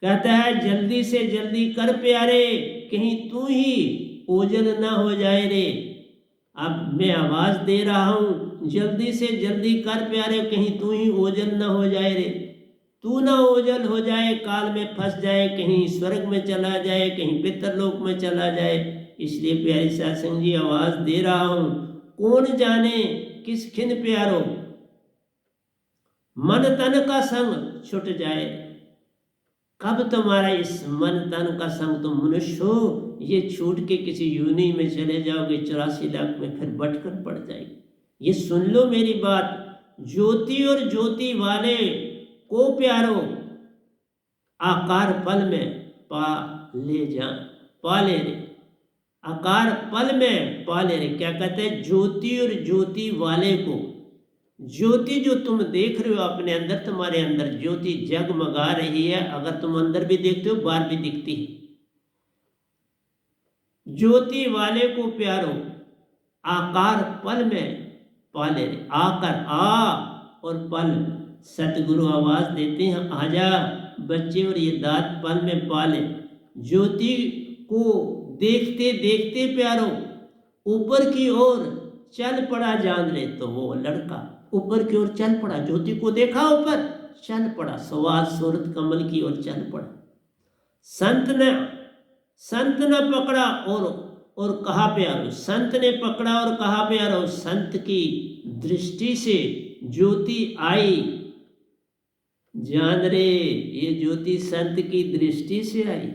कहता है जल्दी से जल्दी कर प्यारे, कहीं तू ही ओझल ना हो जाए रे। अब मैं आवाज दे रहा हूं, जल्दी से जल्दी कर प्यारे, कहीं तू ही ओझल ना हो जाए रे। तू ना ओझल हो जाए, काल में फंस जाए, कहीं स्वर्ग में चला जाए, कहीं पितरलोक में चला जाए। इसलिए प्यारे सत्संग जी आवाज दे रहा हूं, कौन जाने किस खिन प्यारो, मन तन का संग छुट जाए। कब तुम्हारा इस मन तन का संग, तुम मनुष्य हो, ये छूट के किसी योनि में चले जाओगे, 84 लाख में फिर भटकन पड़ जाएगी। ये सुन लो मेरी बात, ज्योति और ज्योति वाले को प्यारो, आकार पल में पा ले जा, पा ले रे, आकार पल में पा ले रे। क्या कहते हैं, ज्योति और ज्योति वाले को। ज्योति जो तुम देख रहे हो अपने अंदर, तुम्हारे अंदर ज्योति जगमगा रही है, अगर तुम अंदर भी देखते हो बाहर भी दिखती है। ज्योति वाले को प्यारो, आकार पल में पाले। आकर आ और पल, सतगुरु आवाज देते हैं आजा बच्चे, और ये दांत पल में पाले। ज्योति को देखते देखते प्यारो, ऊपर की ओर चल पड़ा जान ले। तो वो लड़का ऊपर की ओर चल पड़ा, ज्योति को देखा ऊपर चल पड़ा, सवाद सूरत कमल की ओर चल पड़ा। संत ने पकड़ा और कहा प्यारो, संत ने पकड़ा और कहा प्यारो। संत की दृष्टि से ज्योति आई, जान रे ये ज्योति संत की दृष्टि से आई,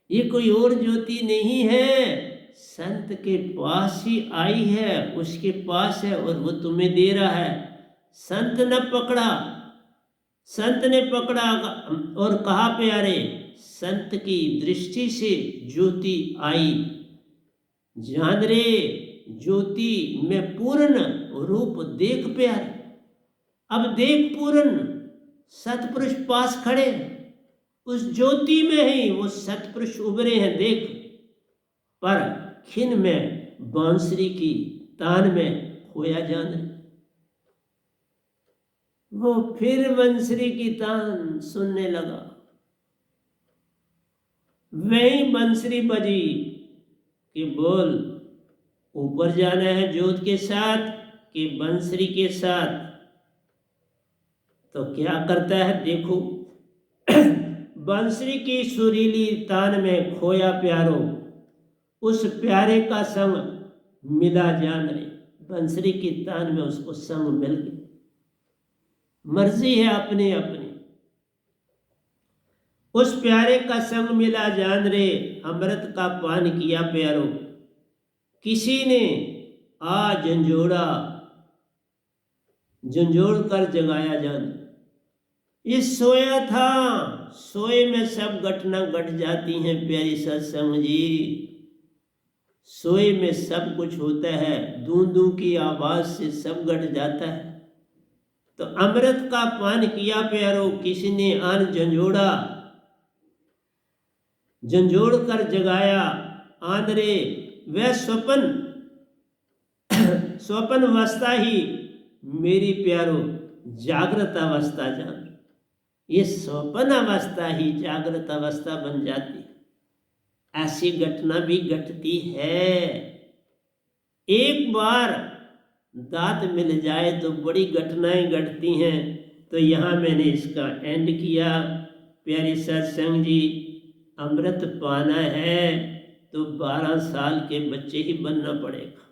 ये कोई और ज्योति नहीं है, संत के पास ही आई है, उसके पास है और वो तुम्हें दे रहा है। संत ने पकड़ा और कहा प्यारे, संत की दृष्टि से ज्योति आई, जान रे ज्योति में पूर्ण रूप देख प्यारे। अब देख पूर्ण सतपुरुष पास खड़े, उस ज्योति में ही वो सतपुरुष उभरे हैं देख। पर खिन में बांसुरी की तान में खोया जान, वो फिर बांसुरी की तान सुनने लगा। वही बांसुरी बजी कि बोल ऊपर जाना है ज्योत के साथ कि बांसुरी के साथ। तो क्या करता है देखो, बांसुरी की सुरीली तान में खोया प्यारो, उस प्यारे का संग मिला जान रे। बांसुरी की तान में उसको संग मिल गया। मर्जी है अपनी अपनी, उस प्यारे का संग मिला जान रे। अमृत का पान किया प्यारो, किसी ने आ झंझोड़ कर जगाया जान। ये सोया था, सोए में सब घटना घट जाती हैं प्यारी सत्संग जी। सोए में सब कुछ होता है, दूं की आवाज से सब घट जाता है। तो अमृत का पान किया प्यारो, किसी ने आन झंझोड़ कर जगाया आंधरे। वह स्वप्न अवस्था ही मेरी प्यारो जागृत अवस्था जान। ये स्वप्न अवस्था ही जागृत अवस्था बन जाती, ऐसी घटना भी घटती है। एक बार दात मिल जाए तो बड़ी घटनाएं घटती हैं। तो यहाँ मैंने इसका एंड किया। प्यारी सत्संग जी, अमृत पाना है तो 12 साल के बच्चे ही बनना पड़ेगा।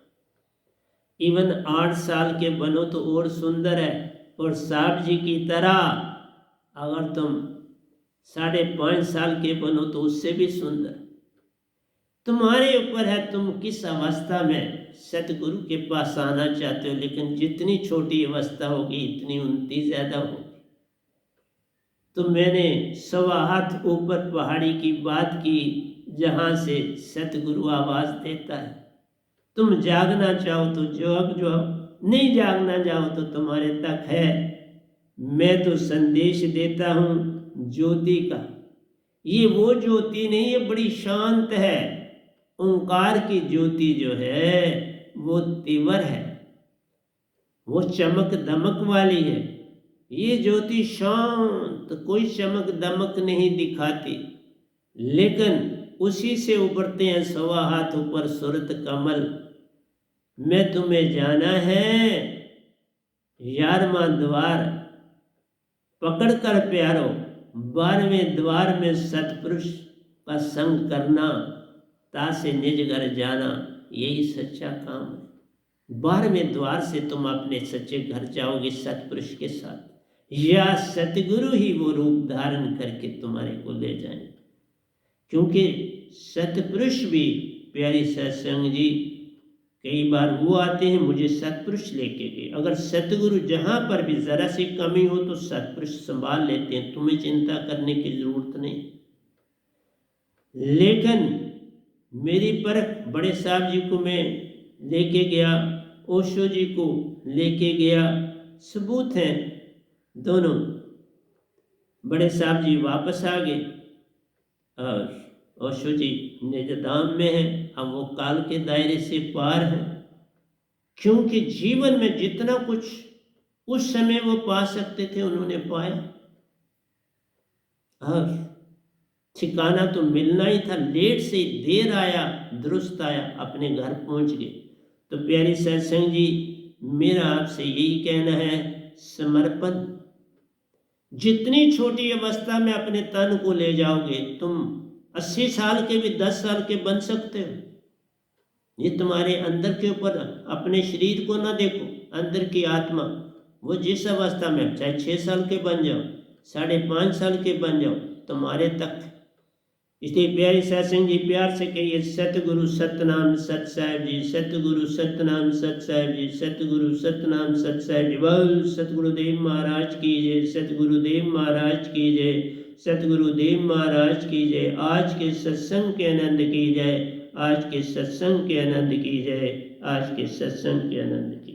इवन 8 साल के बनो तो और सुंदर है। और साहब जी की तरह अगर तुम 5.5 साल के बनो तो उससे भी सुंदर। तुम्हारे ऊपर है तुम किस अवस्था में सतगुरु के पास आना चाहते हो। लेकिन जितनी छोटी अवस्था होगी इतनी उन्नति ज्यादा होगी। तो मैंने 1.25 हाथ ऊपर पहाड़ी की बात की जहां से सतगुरु आवाज देता है। तुम जागना चाहो तो जाओ, नहीं जागना चाहो तो तुम्हारे तक है। मैं तो संदेश देता हूं ज्योति का। ये वो ज्योति नहीं है, बड़ी शांत है। ओंकार की ज्योति जो है वो तीव्र है, वो चमक दमक वाली है। ये ज्योति शांत, कोई चमक दमक नहीं दिखाती, लेकिन उसी से उभरते हैं 1.25 हाथ ऊपर सूरत कमल। मैं तुम्हें जाना है 11वां द्वार पकड़ कर प्यारो, 12वें द्वार में सतपुरुष का संग करना, तासे निज घर जाना, यही सच्चा काम है। 12वें द्वार से तुम अपने सच्चे घर जाओगे सतपुरुष के साथ, या सतगुरु ही वो रूप धारण करके तुम्हारे को ले जाएंगे। क्योंकि सतपुरुष भी, प्यारी सत्संग जी, कई बार वो आते हैं मुझे सतपुरुष लेके गए। अगर सतगुरु जहां पर भी जरा सी कमी हो तो सतपुरुष संभाल लेते हैं, तुम्हें चिंता करने की जरूरत नहीं। लेकिन मेरी परख बड़े साहब जी को मैं लेके गया, ओशो जी को लेके गया, सबूत हैं दोनों। बड़े साहब जी वापस आ गए और ओशो जी निजधाम में है। अब वो काल के दायरे से पार है, क्योंकि जीवन में जितना कुछ उस समय वो पा सकते थे उन्होंने पाया। और ठिकाना तो मिलना ही था, लेट से देर आया दुरुस्त आया, अपने घर पहुंच गए। तो प्यारी सत्संग जी, मेरा आपसे यही कहना है, समर्पण। जितनी छोटी अवस्था में अपने तन को ले जाओगे, तुम 80 साल के भी 10 साल के बन सकते हो। ये तुम्हारे अंदर के ऊपर, अपने शरीर को ना देखो, अंदर की आत्मा, वो जिस अवस्था में, चाहे 6 साल के बन जाओ, 5.5 साल के बन जाओ, तुम्हारे तक। इसलिए प्यारी सत्संग जी, प्यार से कहिए सतगुरु सतनाम सत साहिब जी, सतगुरु सतनाम सत साहिब जी, सतगुरु सतनाम सत साहिब जी। बोल सतगुरुदेव महाराज की जय, सतगुरुदेव महाराज की जय, सतगुरुदेव महाराज की जय। आज के सत्संग के आनंद की जय, आज के सत्संग के आनंद की जय, आज के सत्संग के आनंद की।